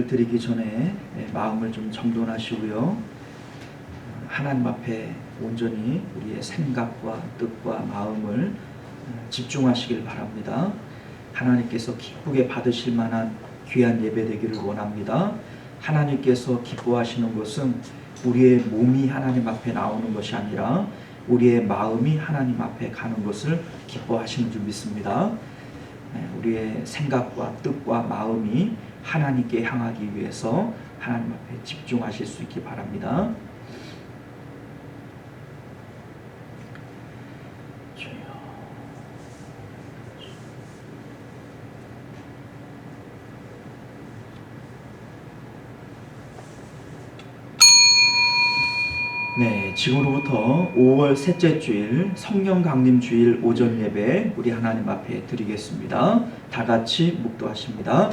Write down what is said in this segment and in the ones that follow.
드리기 전에 마음을 좀 정돈하시고요. 하나님 앞에 온전히 우리의 생각과 뜻과 마음을 집중하시길 바랍니다. 하나님께서 기쁘게 받으실 만한 귀한 예배 되기를 원합니다. 하나님께서 기뻐하시는 것은 우리의 몸이 하나님 앞에 나오는 것이 아니라 우리의 마음이 하나님 앞에 가는 것을 기뻐하시는 줄 믿습니다. 우리의 생각과 뜻과 마음이 하나님께 향하기 위해서 하나님 앞에 집중하실 수 있기 바랍니다. 네, 지금으로부터 5월 셋째 주일 성령 강림 주일 오전 예배 우리 하나님 앞에 드리겠습니다. 다 같이 묵도하십니다.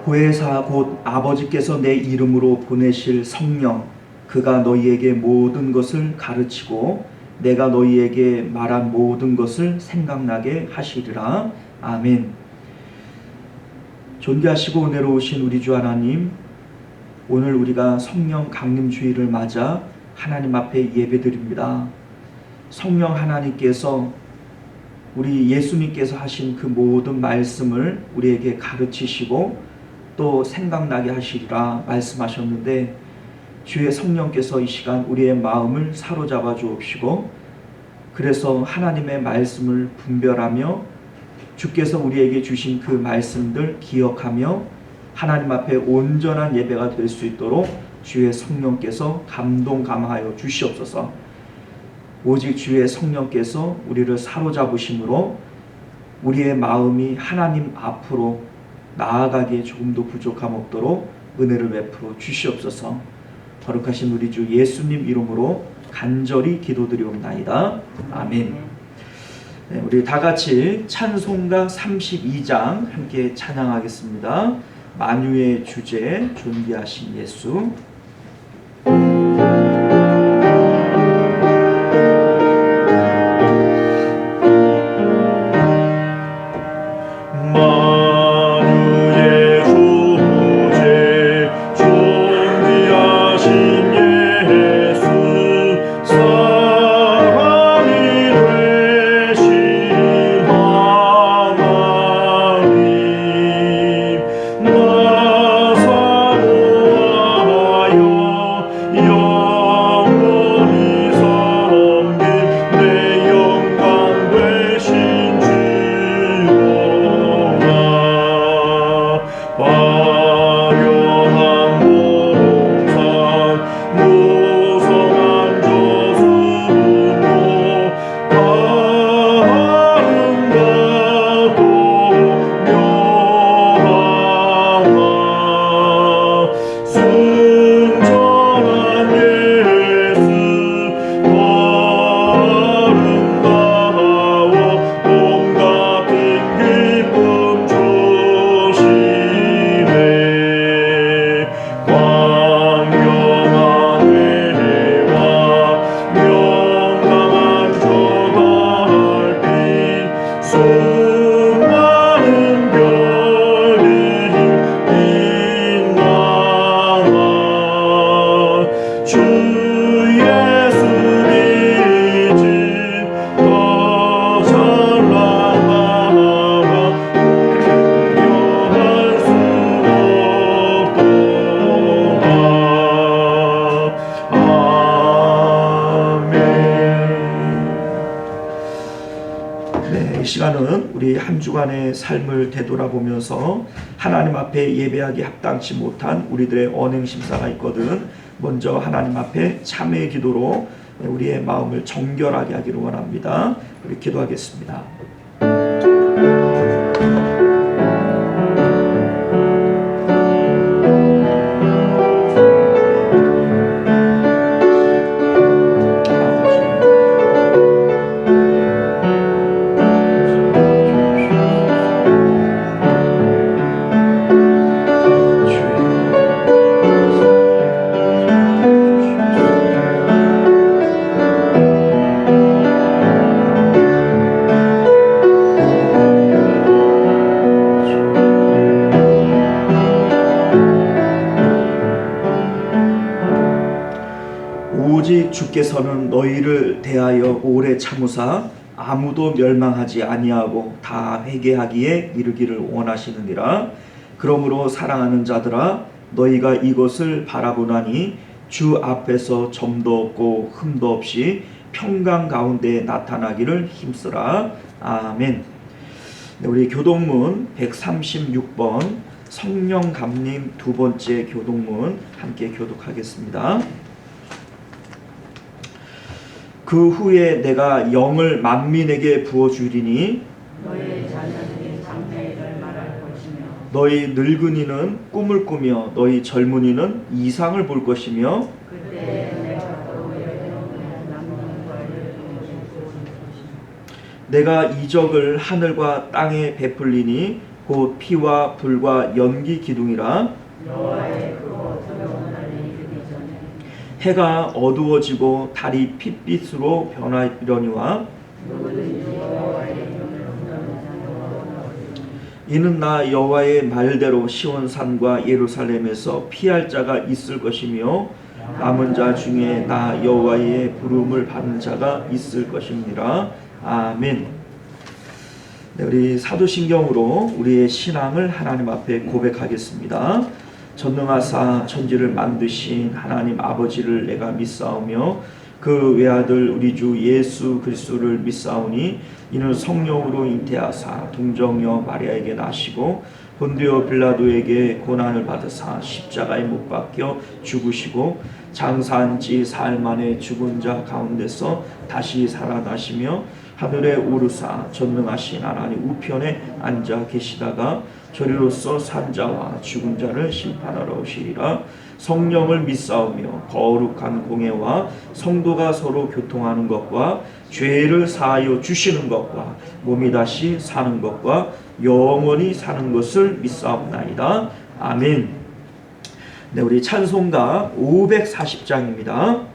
보혜사 곧 아버지께서 내 이름으로 보내실 성령, 그가 너희에게 모든 것을 가르치고 내가 너희에게 말한 모든 것을 생각나게 하시리라. 아멘. 존귀하시고 은혜로우신 우리 주 하나님, 오늘 우리가 성령 강림 주일을 맞아 하나님 앞에 예배드립니다. 성령 하나님께서 우리 예수님께서 하신 그 모든 말씀을 우리에게 가르치시고 또 생각나게 하시리라 말씀하셨는데, 주의 성령께서 이 시간 우리의 마음을 사로잡아 주옵시고, 그래서 하나님의 말씀을 분별하며 주께서 우리에게 주신 그 말씀들 기억하며 하나님 앞에 온전한 예배가 될 수 있도록 주의 성령께서 감동감화하여 주시옵소서. 오직 주의 성령께서 우리를 사로잡으심으로 우리의 마음이 하나님 앞으로 나아가기에 조금도 부족함 없도록 은혜를 베풀어 주시옵소서. 거룩하신 우리 주 예수님 이름으로 간절히 기도드리옵나이다. 아멘. 네, 우리 다 같이 찬송가 32장 함께 찬양하겠습니다. 만유의 주제 존귀하신 예수. 시간은 우리 한 주간의 삶을 되돌아보면서 하나님 앞에 예배하기 합당치 못한 우리들의 언행심사가 있거든. 먼저 하나님 앞에 참회의 기도로 우리의 마음을 정결하게 하기를 원합니다. 우리 기도하겠습니다. 주께서는 너희를 대하여 오래 참으사 아무도 멸망하지 아니하고 다 회개하기에 이르기를 원하시느니라. 그러므로 사랑하는 자들아, 너희가 이것을 바라보나니 주 앞에서 점도 없고 흠도 없이 평강 가운데 나타나기를 힘쓰라. 아멘. 네, 우리 교동문 136번 성령 감림 두 번째 교동문 함께 교독하겠습니다. 그 후에 내가 영을 만민에게 부어주리니 너희 자녀들이 장래일을 말할 것이며 너희 늙은이는 꿈을 꾸며 너희 젊은이는 이상을 볼 것이며 그때 내가 또 여호와의 남는과를 보여줄 것이며 내가 이적을 하늘과 땅에 베풀리니 곧 피와 불과 연기 기둥이라. 여호와의 크고 두려운 날이 이르기 전에 해가 어두워지고 달이 핏빛으로 변하려니와 누구든지 여호와의 이름을 부르는 자는 구원하리라. 이는 나 여호와의 말대로 시온산과 예루살렘에서 피할 자가 있을 것이며 남은 자 중에 나 여호와의 부름을 받는 자가 있을 것입니다. 아멘. 네, 우리 사도신경으로 우리의 신앙을 하나님 앞에 고백하겠습니다. 전능하사 천지를 만드신 하나님 아버지를 내가 믿사오며 그 외아들 우리 주 예수 그리스도를 믿사오니 이는 성령으로 잉태하사 동정녀 마리아에게 나시고 본디오 빌라도에게 고난을 받으사 십자가에 못 박혀 죽으시고 장사한 지 사흘 만에 죽은 자 가운데서 다시 살아나시며 하늘에 오르사 전능하신 하나님 우편에 앉아 계시다가 저리로서 산자와 죽은 자를 심판하러 오시리라. 성령을 믿사오며 거룩한 공예와 성도가 서로 교통하는 것과 죄를 사하여 주시는 것과 몸이 다시 사는 것과 영원히 사는 것을 믿사옵나이다. 아멘. 네, 우리 찬송가 540장입니다.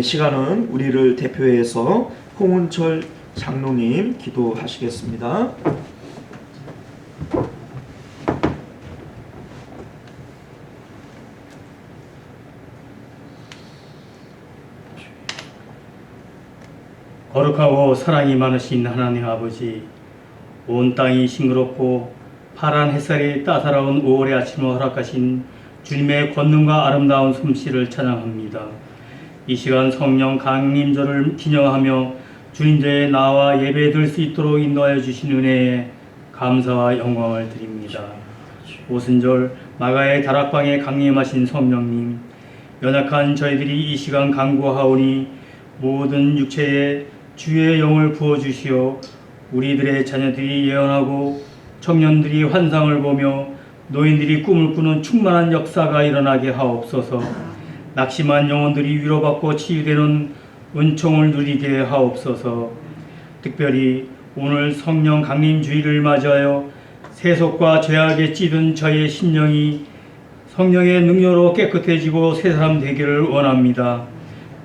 시간은 우리를 대표해서 홍은철 장로님 기도하시겠습니다. 거룩하고 사랑이 많으신 하나님 아버지, 온 땅이 싱그럽고 파란 햇살이 따사로운 5월의 아침을 허락하신 주님의 권능과 아름다운 솜씨를 찬양합니다. 이 시간 성령 강림절을 기념하며 주님께 나와 예배드릴 수 있도록 인도하여 주신 은혜에 감사와 영광을 드립니다. 오순절 마가의 다락방에 강림하신 성령님, 연약한 저희들이 이 시간 간구하오니 모든 육체에 주의 영을 부어주시어 우리들의 자녀들이 예언하고 청년들이 환상을 보며 노인들이 꿈을 꾸는 충만한 역사가 일어나게 하옵소서. 낙심한 영혼들이 위로받고 치유되는 은총을 누리게 하옵소서. 특별히 오늘 성령 강림 주일을 맞이하여 세속과 죄악에 찌든 저의 심령이 성령의 능력으로 깨끗해지고 새 사람 되기를 원합니다.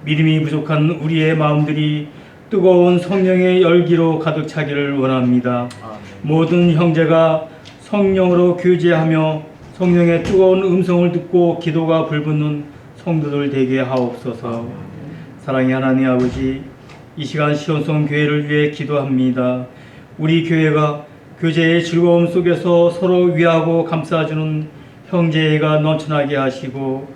믿음이 부족한 우리의 마음들이 뜨거운 성령의 열기로 가득 차기를 원합니다. 모든 형제가 성령으로 교제하며 성령의 뜨거운 음성을 듣고 기도가 불붙는 성도들 되게 하옵소서. 사랑의 하나님 아버지, 이 시간 시온성 교회를 위해 기도합니다. 우리 교회가 교제의 즐거움 속에서 서로 위하고 감싸주는 형제애가 넘쳐나게 하시고,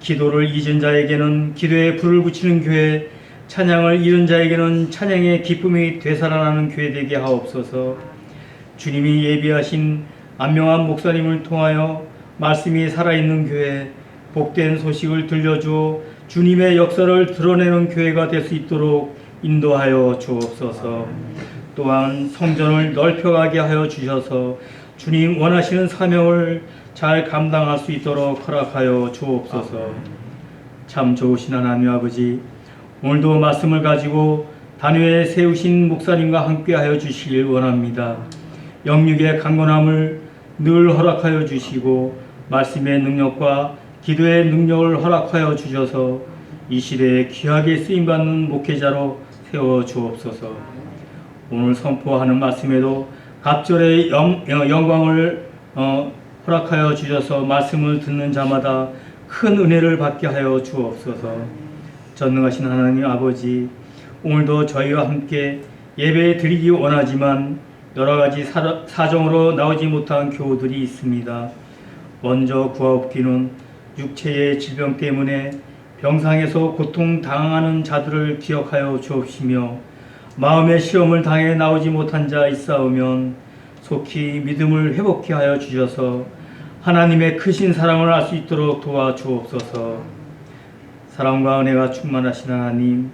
기도를 잊은 자에게는 기도에 불을 붙이는 교회, 찬양을 잃은 자에게는 찬양의 기쁨이 되살아나는 교회 되게 하옵소서. 주님이 예비하신 안명한 목사님을 통하여 말씀이 살아있는 교회, 복된 소식을 들려주어 주님의 역사를 드러내는 교회가 될 수 있도록 인도하여 주옵소서. 또한 성전을 넓혀가게 하여 주셔서 주님 원하시는 사명을 잘 감당할 수 있도록 허락하여 주옵소서. 참 좋으신 하나님 아버지, 오늘도 말씀을 가지고 단위에 세우신 목사님과 함께하여 주시길 원합니다. 영육의 강건함을 늘 허락하여 주시고 말씀의 능력과 기도의 능력을 허락하여 주셔서 이 시대에 귀하게 쓰임받는 목회자로 세워 주옵소서. 오늘 선포하는 말씀에도 갑절의 영광을 허락하여 주셔서 말씀을 듣는 자마다 큰 은혜를 받게 하여 주옵소서. 전능하신 하나님 아버지, 오늘도 저희와 함께 예배 드리기 원하지만 여러가지 사정으로 나오지 못한 교우들이 있습니다. 먼저 구하옵기는 육체의 질병 때문에 병상에서 고통당하는 자들을 기억하여 주옵시며, 마음의 시험을 당해 나오지 못한 자 있사오면 속히 믿음을 회복케 하여 주셔서 하나님의 크신 사랑을 알 수 있도록 도와주옵소서. 사랑과 은혜가 충만하신 하나님,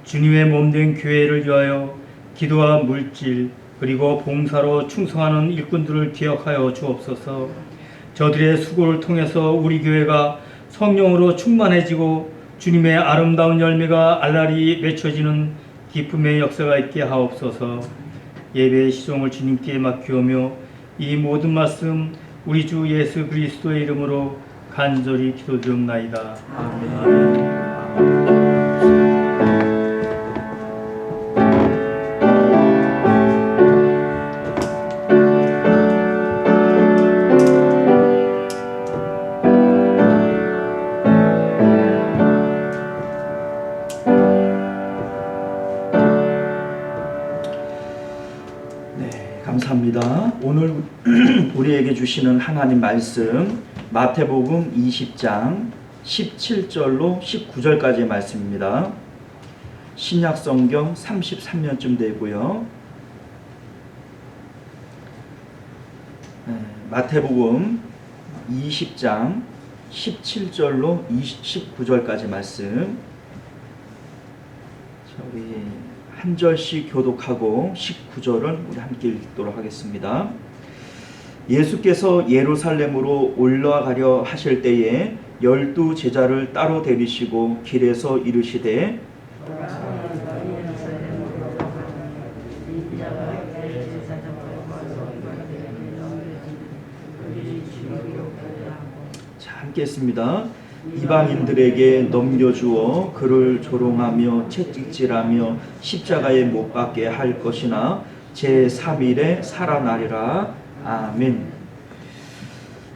주님의 몸된 교회를 위하여 기도와 물질 그리고 봉사로 충성하는 일꾼들을 기억하여 주옵소서. 저들의 수고를 통해서 우리 교회가 성령으로 충만해지고 주님의 아름다운 열매가 알알이 맺혀지는 기쁨의 역사가 있게 하옵소서. 예배의 시종을 주님께 맡기오며 이 모든 말씀 우리 주 예수 그리스도의 이름으로 간절히 기도드립나이다. 아멘. 감사합니다. 오늘 우리에게 주시는 하나님 말씀 마태복음 20장 17절로 19절까지의 말씀입니다. 신약성경 33년쯤 되고요. 마태복음 20장 17절로 19절까지 말씀. 우리 한 절씩 교독하고 19절은 우리 함께 읽도록 하겠습니다. 예수께서 예루살렘으로 올라가려 하실 때에 12 제자를 따로 데리시고 길에서 이르시되 자, 함께 했습니다. 이방인들에게 넘겨주어 그를 조롱하며 채찍질하며 십자가에 못 박게 할 것이나 제3일에 살아나리라. 아멘.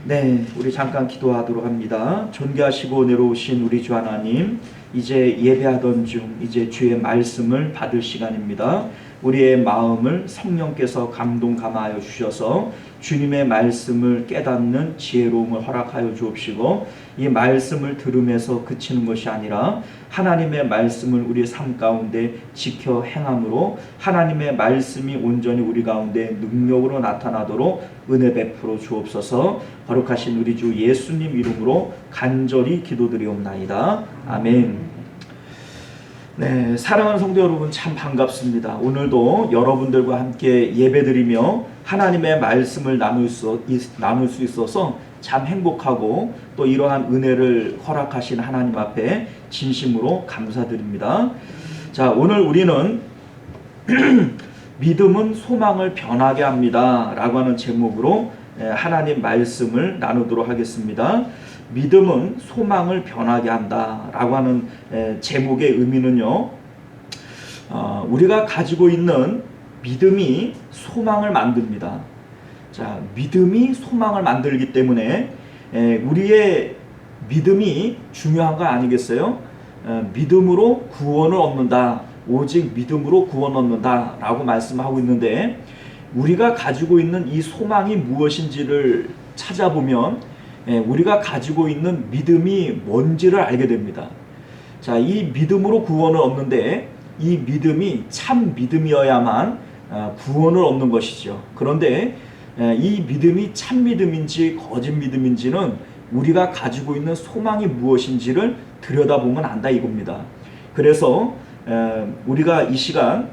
네, 우리 잠깐 기도하도록 합니다. 존귀하시고 내려오신 우리 주 하나님, 이제 예배하던 중 이제 주의 말씀을 받을 시간입니다. 우리의 마음을 성령께서 감동 감하여 주셔서 주님의 말씀을 깨닫는 지혜로움을 허락하여 주옵시고, 이 말씀을 들음에서 그치는 것이 아니라 하나님의 말씀을 우리의 삶 가운데 지켜 행함으로 하나님의 말씀이 온전히 우리 가운데 능력으로 나타나도록 은혜 베풀어 주옵소서. 거룩하신 우리 주 예수님 이름으로 간절히 기도드리옵나이다. 아멘. 네, 사랑하는 성도 여러분, 참 반갑습니다. 오늘도 여러분들과 함께 예배드리며 하나님의 말씀을 나눌 수 있어서 참 행복하고, 또 이러한 은혜를 허락하신 하나님 앞에 진심으로 감사드립니다. 자, 오늘 우리는 믿음은 소망을 변하게 합니다 라고 하는 제목으로 하나님 말씀을 나누도록 하겠습니다. 믿음은 소망을 변하게 한다 라고 하는 제목의 의미는요, 우리가 가지고 있는 믿음이 소망을 만듭니다. 자, 믿음이 소망을 만들기 때문에 우리의 믿음이 중요한 거 아니겠어요? 믿음으로 구원을 얻는다, 오직 믿음으로 구원 얻는다 라고 말씀하고 있는데, 우리가 가지고 있는 이 소망이 무엇인지를 찾아보면 우리가 가지고 있는 믿음이 뭔지를 알게 됩니다. 자, 이 믿음으로 구원을 얻는데 이 믿음이 참 믿음이어야만 구원을 얻는 것이죠. 그런데 이 믿음이 참 믿음인지 거짓 믿음인지는 우리가 가지고 있는 소망이 무엇인지를 들여다보면 안다 이겁니다. 그래서 우리가 이 시간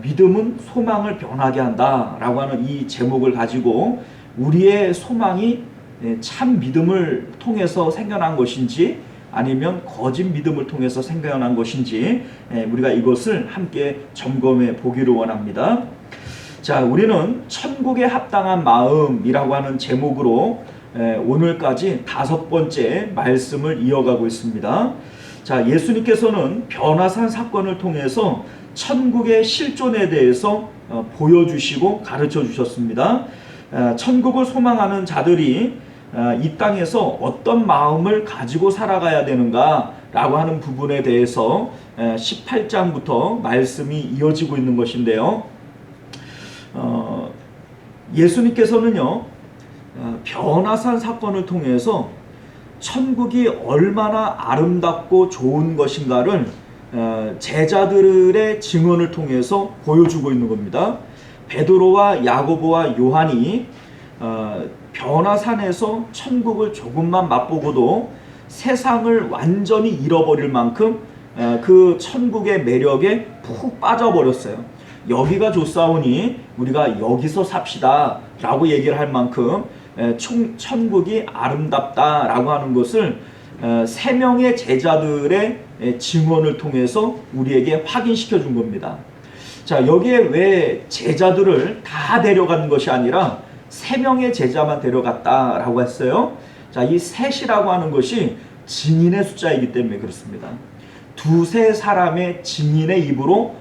믿음은 소망을 변하게 한다 라고 하는 이 제목을 가지고 우리의 소망이 참 믿음을 통해서 생겨난 것인지 아니면 거짓 믿음을 통해서 생겨난 것인지 우리가 이것을 함께 점검해 보기를 원합니다. 자, 우리는 천국에 합당한 마음이라고 하는 제목으로 오늘까지 5번째 말씀을 이어가고 있습니다. 자, 예수님께서는 변화산 사건을 통해서 천국의 실존에 대해서 보여주시고 가르쳐 주셨습니다. 천국을 소망하는 자들이 이 땅에서 어떤 마음을 가지고 살아가야 되는가 라고 하는 부분에 대해서 18장부터 말씀이 이어지고 있는 것인데요, 예수님께서는요, 변화산 사건을 통해서 천국이 얼마나 아름답고 좋은 것인가를 제자들의 증언을 통해서 보여주고 있는 겁니다. 베드로와 야고보와 요한이 변화산에서 천국을 조금만 맛보고도 세상을 완전히 잃어버릴 만큼 그 천국의 매력에 푹 빠져버렸어요. 여기가 좋사오니 우리가 여기서 삽시다 라고 얘기를 할 만큼 천국이 아름답다 라고 하는 것을 3명의 제자들의 증언을 통해서 우리에게 확인시켜 준 겁니다. 자, 여기에 왜 제자들을 다 데려간 것이 아니라 3명의 제자만 데려갔다라고 했어요. 자, 이 셋이라고 하는 것이 증인의 숫자이기 때문에 그렇습니다. 2-3 사람의 증인의 입으로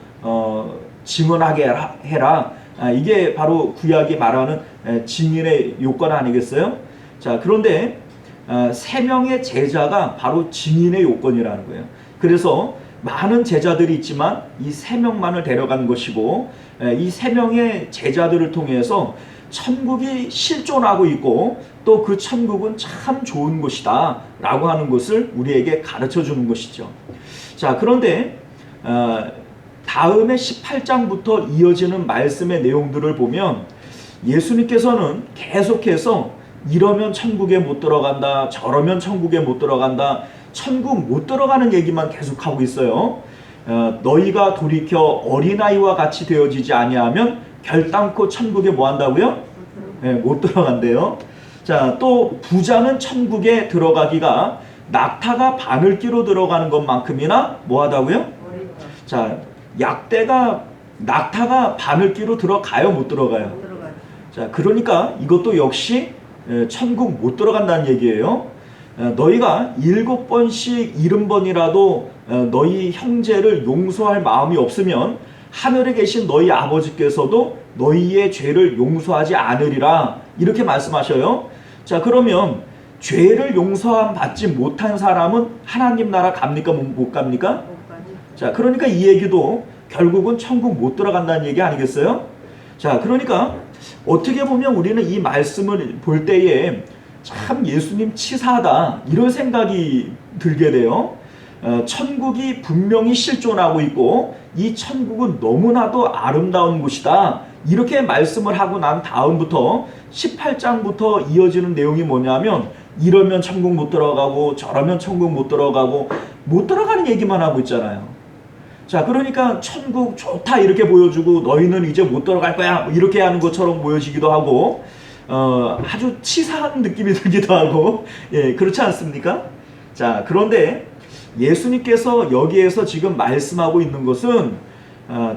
증언하게 해라. 이게 바로 구약이 말하는 증인의 요건 아니겠어요? 자, 그런데 3명의 제자가 바로 증인의 요건이라는 거예요. 그래서 많은 제자들이 있지만 이 3명만을 데려간 것이고, 이 3명의 제자들을 통해서 천국이 실존하고 있고 또 그 천국은 참 좋은 곳이다 라고 하는 것을 우리에게 가르쳐 주는 것이죠. 자, 그런데 다음에 18장부터 이어지는 말씀의 내용들을 보면 예수님께서는 계속해서 이러면 천국에 못 들어간다, 저러면 천국에 못 들어간다, 천국 못 들어가는 얘기만 계속하고 있어요. 너희가 돌이켜 어린아이와 같이 되어지지 아니하면 결단코 천국에 뭐 한다고요? 못 들어간대요. 자, 또 부자는 천국에 들어가기가 낙타가 바늘기로 들어가는 것만큼이나 뭐 하다고요? 자, 낙타가 바늘기로 들어가요, 못 들어가요? 자, 그러니까 이것도 역시 천국 못 들어간다는 얘기예요. 너희가 7번씩 70번이라도 너희 형제를 용서할 마음이 없으면 하늘에 계신 너희 아버지께서도 너희의 죄를 용서하지 않으리라 이렇게 말씀하셔요. 자, 그러면 죄를 용서함 받지 못한 사람은 하나님 나라 갑니까? 못 갑니까? 자, 그러니까 이 얘기도 결국은 천국 못 들어간다는 얘기 아니겠어요? 자, 그러니까 어떻게 보면 우리는 이 말씀을 볼 때에 참 예수님 치사하다 이런 생각이 들게 돼요. 천국이 분명히 실존하고 있고 이 천국은 너무나도 아름다운 곳이다 이렇게 말씀을 하고 난 다음부터 18장부터 이어지는 내용이 뭐냐면 이러면 천국 못 들어가고 저러면 천국 못 들어가고 못 들어가는 얘기만 하고 있잖아요. 자, 그러니까 천국 좋다 이렇게 보여주고 너희는 이제 못 들어갈 거야 이렇게 하는 것처럼 보여지기도 하고 아주 치사한 느낌이 들기도 하고 예, 그렇지 않습니까? 자, 그런데 예수님께서 여기에서 지금 말씀하고 있는 것은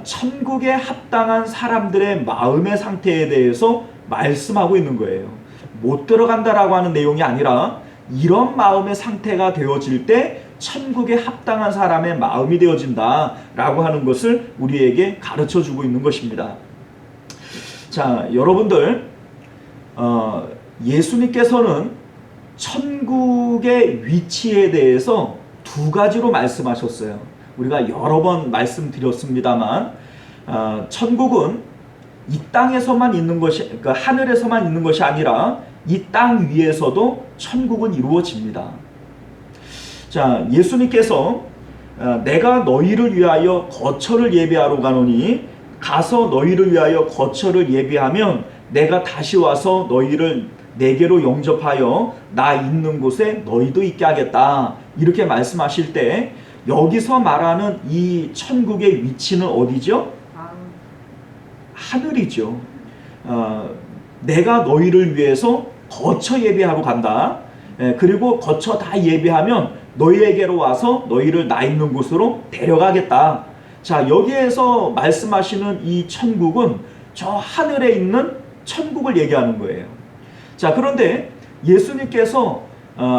천국에 합당한 사람들의 마음의 상태에 대해서 말씀하고 있는 거예요. 못 들어간다라고 하는 내용이 아니라 이런 마음의 상태가 되어질 때 천국에 합당한 사람의 마음이 되어진다라고 하는 것을 우리에게 가르쳐주고 있는 것입니다. 자, 여러분들 예수님께서는 천국의 위치에 대해서 두 가지로 말씀하셨어요. 우리가 여러 번 말씀드렸습니다만 천국은 이 땅에서만 있는 것이, 그러니까 하늘에서만 있는 것이 아니라 이 땅 위에서도 천국은 이루어집니다. 자, 예수님께서 내가 너희를 위하여 거처를 예비하러 가노니 가서 너희를 위하여 거처를 예비하면 내가 다시 와서 너희를 내게로 영접하여 나 있는 곳에 너희도 있게 하겠다 이렇게 말씀하실 때 여기서 말하는 이 천국의 위치는 어디죠? 하늘이죠. 내가 너희를 위해서 거처 예비하러 간다. 그리고 거처 다 예비하면 너희에게로 와서 너희를 나 있는 곳으로 데려가겠다. 자, 여기에서 말씀하시는 이 천국은 저 하늘에 있는 천국을 얘기하는 거예요. 자, 그런데 예수님께서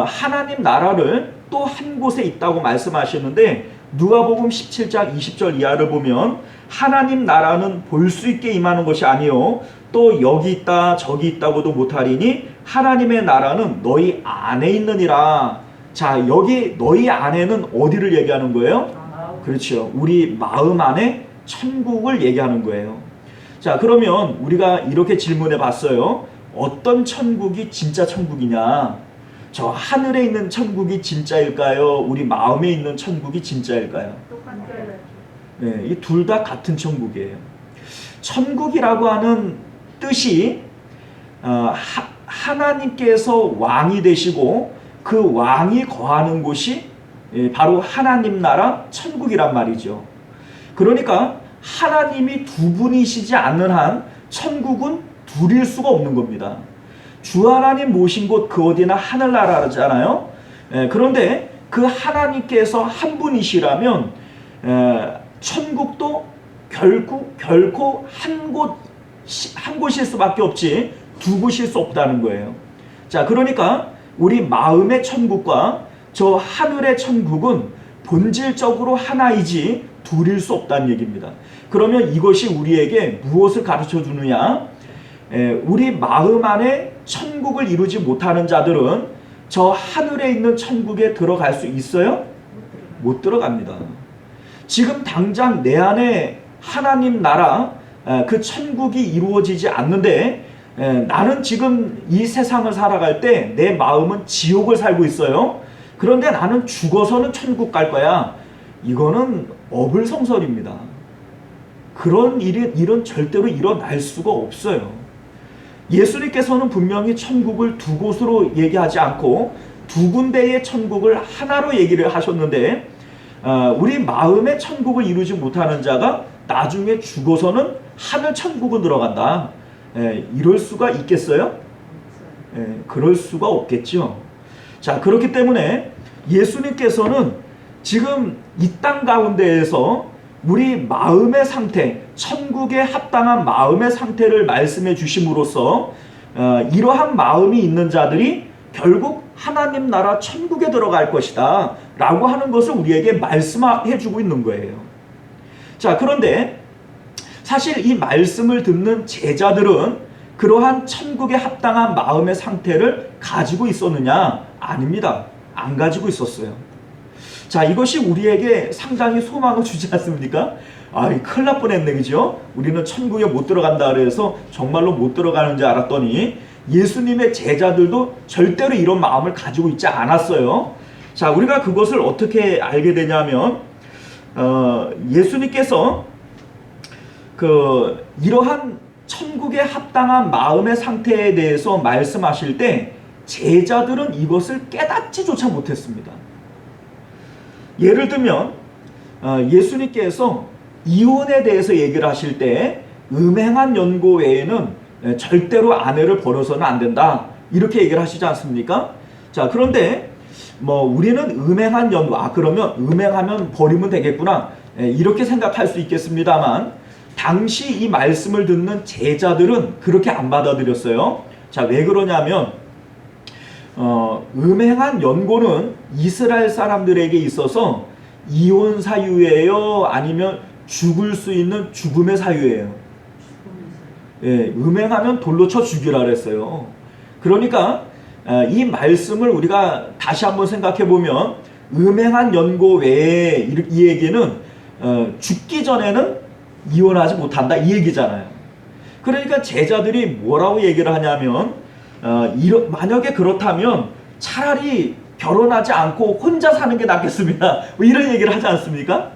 하나님 나라를 또 한 곳에 있다고 말씀하시는데 누가복음 17장 20절 이하를 보면 하나님 나라는 볼 수 있게 임하는 것이 아니요 또 여기 있다 저기 있다고도 못하리니 하나님의 나라는 너희 안에 있느니라. 자, 여기 너희 안에는 어디를 얘기하는 거예요? 그렇죠. 우리 마음 안에 천국을 얘기하는 거예요. 자, 그러면 우리가 이렇게 질문해 봤어요. 어떤 천국이 진짜 천국이냐? 저 하늘에 있는 천국이 진짜일까요? 우리 마음에 있는 천국이 진짜일까요? 네, 이 둘 다 같은 천국이에요. 천국이라고 하는 뜻이 하나님께서 왕이 되시고 그 왕이 거하는 곳이 바로 하나님 나라 천국이란 말이죠. 그러니까 하나님이 두 분이시지 않는 한 천국은 둘일 수가 없는 겁니다. 주 하나님 모신 곳 그 어디나 하늘나라잖아요. 그런데 그 하나님께서 한 분이시라면 천국도 결코 한 곳일 수밖에 없지 두 곳일 수 없다는 거예요. 자, 그러니까 우리 마음의 천국과 저 하늘의 천국은 본질적으로 하나이지 둘일 수 없다는 얘기입니다. 그러면 이것이 우리에게 무엇을 가르쳐 주느냐? 우리 마음 안에 천국을 이루지 못하는 자들은 저 하늘에 있는 천국에 들어갈 수 있어요? 못 들어갑니다. 지금 당장 내 안에 하나님 나라 그 천국이 이루어지지 않는데 나는 지금 이 세상을 살아갈 때 내 마음은 지옥을 살고 있어요. 그런데 나는 죽어서는 천국 갈 거야. 이거는 어불성설입니다. 그런 일은 절대로 일어날 수가 없어요. 예수님께서는 분명히 천국을 두 곳으로 얘기하지 않고 두 군데의 천국을 하나로 얘기를 하셨는데 우리 마음의 천국을 이루지 못하는 자가 나중에 죽어서는 하늘 천국을 들어간다. 이럴 수가 있겠어요? 그럴 수가 없겠죠. 자, 그렇기 때문에 예수님께서는 지금 이 땅 가운데에서 우리 마음의 상태, 천국에 합당한 마음의 상태를 말씀해 주심으로써 이러한 마음이 있는 자들이 결국 하나님 나라 천국에 들어갈 것이다 라고 하는 것을 우리에게 말씀해 주고 있는 거예요. 자, 그런데 사실 이 말씀을 듣는 제자들은 그러한 천국에 합당한 마음의 상태를 가지고 있었느냐? 아닙니다. 안 가지고 있었어요. 자, 이것이 우리에게 상당히 소망을 주지 않습니까? 큰일 날 뻔했네, 그죠? 우리는 천국에 못 들어간다 그래서 정말로 못 들어가는 줄 알았더니 예수님의 제자들도 절대로 이런 마음을 가지고 있지 않았어요. 자, 우리가 그것을 어떻게 알게 되냐면 예수님께서 이러한 천국에 합당한 마음의 상태에 대해서 말씀하실 때 제자들은 이것을 깨닫지조차 못했습니다. 예를 들면 예수님께서 이혼에 대해서 얘기를 하실 때 음행한 연고 외에는 절대로 아내를 버려서는 안 된다 이렇게 얘기를 하시지 않습니까? 자, 그런데 우리는 음행한 연고, 그러면 음행하면 버리면 되겠구나 이렇게 생각할 수 있겠습니다만 당시 이 말씀을 듣는 제자들은 그렇게 안 받아들였어요. 자, 왜 그러냐면 음행한 연고는 이스라엘 사람들에게 있어서 이혼 사유예요? 아니면 죽을 수 있는 죽음의 사유예요? 예, 음행하면 돌로 쳐 죽이라 그랬어요. 그러니까 이 말씀을 우리가 다시 한번 생각해 보면 음행한 연고 외에 이 얘기는 죽기 전에는 이혼하지 못한다 이 얘기잖아요. 그러니까 제자들이 뭐라고 얘기를 하냐면 만약에 그렇다면 차라리 결혼하지 않고 혼자 사는 게 낫겠습니다. 이런 얘기를 하지 않습니까?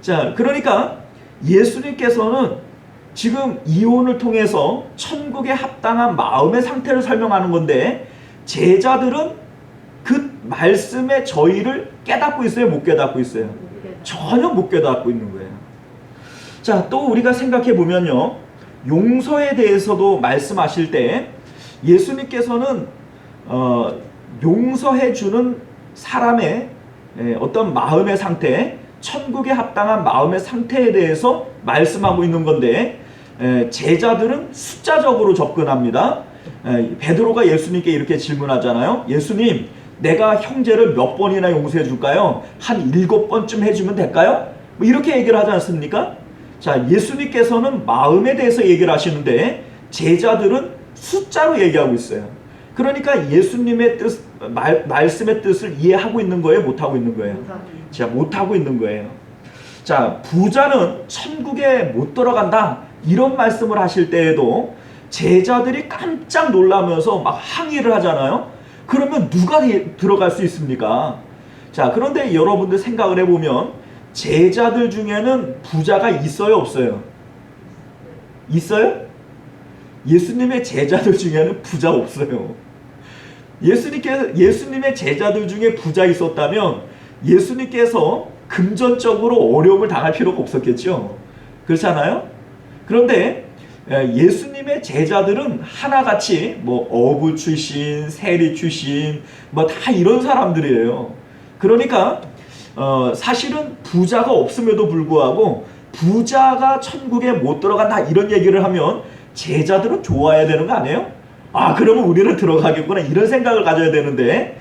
자, 그러니까 예수님께서는 지금 이혼을 통해서 천국에 합당한 마음의 상태를 설명하는 건데 제자들은 그 말씀의 저희를 깨닫고 있어요? 못 깨닫고 있어요? 전혀 못 깨닫고 있는 거예요. 자, 또 우리가 생각해 보면요, 용서에 대해서도 말씀하실 때 예수님께서는 용서해 주는 사람의 어떤 마음의 상태, 천국에 합당한 마음의 상태에 대해서 말씀하고 있는 건데 제자들은 숫자적으로 접근합니다. 베드로가 예수님께 이렇게 질문하잖아요. 예수님, 내가 형제를 몇 번이나 용서해 줄까요? 한 7번쯤 해주면 될까요? 이렇게 얘기를 하지 않습니까? 자, 예수님께서는 마음에 대해서 얘기를 하시는데 제자들은 숫자로 얘기하고 있어요. 그러니까 예수님의 뜻, 말씀의 뜻을 이해하고 있는 거예요? 못하고 있는 거예요? 자, 못하고 있는 거예요. 자, 부자는 천국에 못 들어간다 이런 말씀을 하실 때에도 제자들이 깜짝 놀라면서 막 항의를 하잖아요. 그러면 누가 들어갈 수 있습니까? 자, 그런데 여러분들 생각을 해보면 제자들 중에는 부자가 있어요, 없어요? 있어요? 예수님의 제자들 중에는 부자 없어요. 예수님의 제자들 중에 부자 있었다면 예수님께서 금전적으로 어려움을 당할 필요가 없었겠죠. 그렇지 않아요? 그런데 예수님의 제자들은 하나같이 어부 출신, 세리 출신 다 이런 사람들이에요. 그러니까 사실은 부자가 없음에도 불구하고 부자가 천국에 못 들어간다 이런 얘기를 하면 제자들은 좋아해야 되는 거 아니에요? 그러면 우리는 들어가겠구나 이런 생각을 가져야 되는데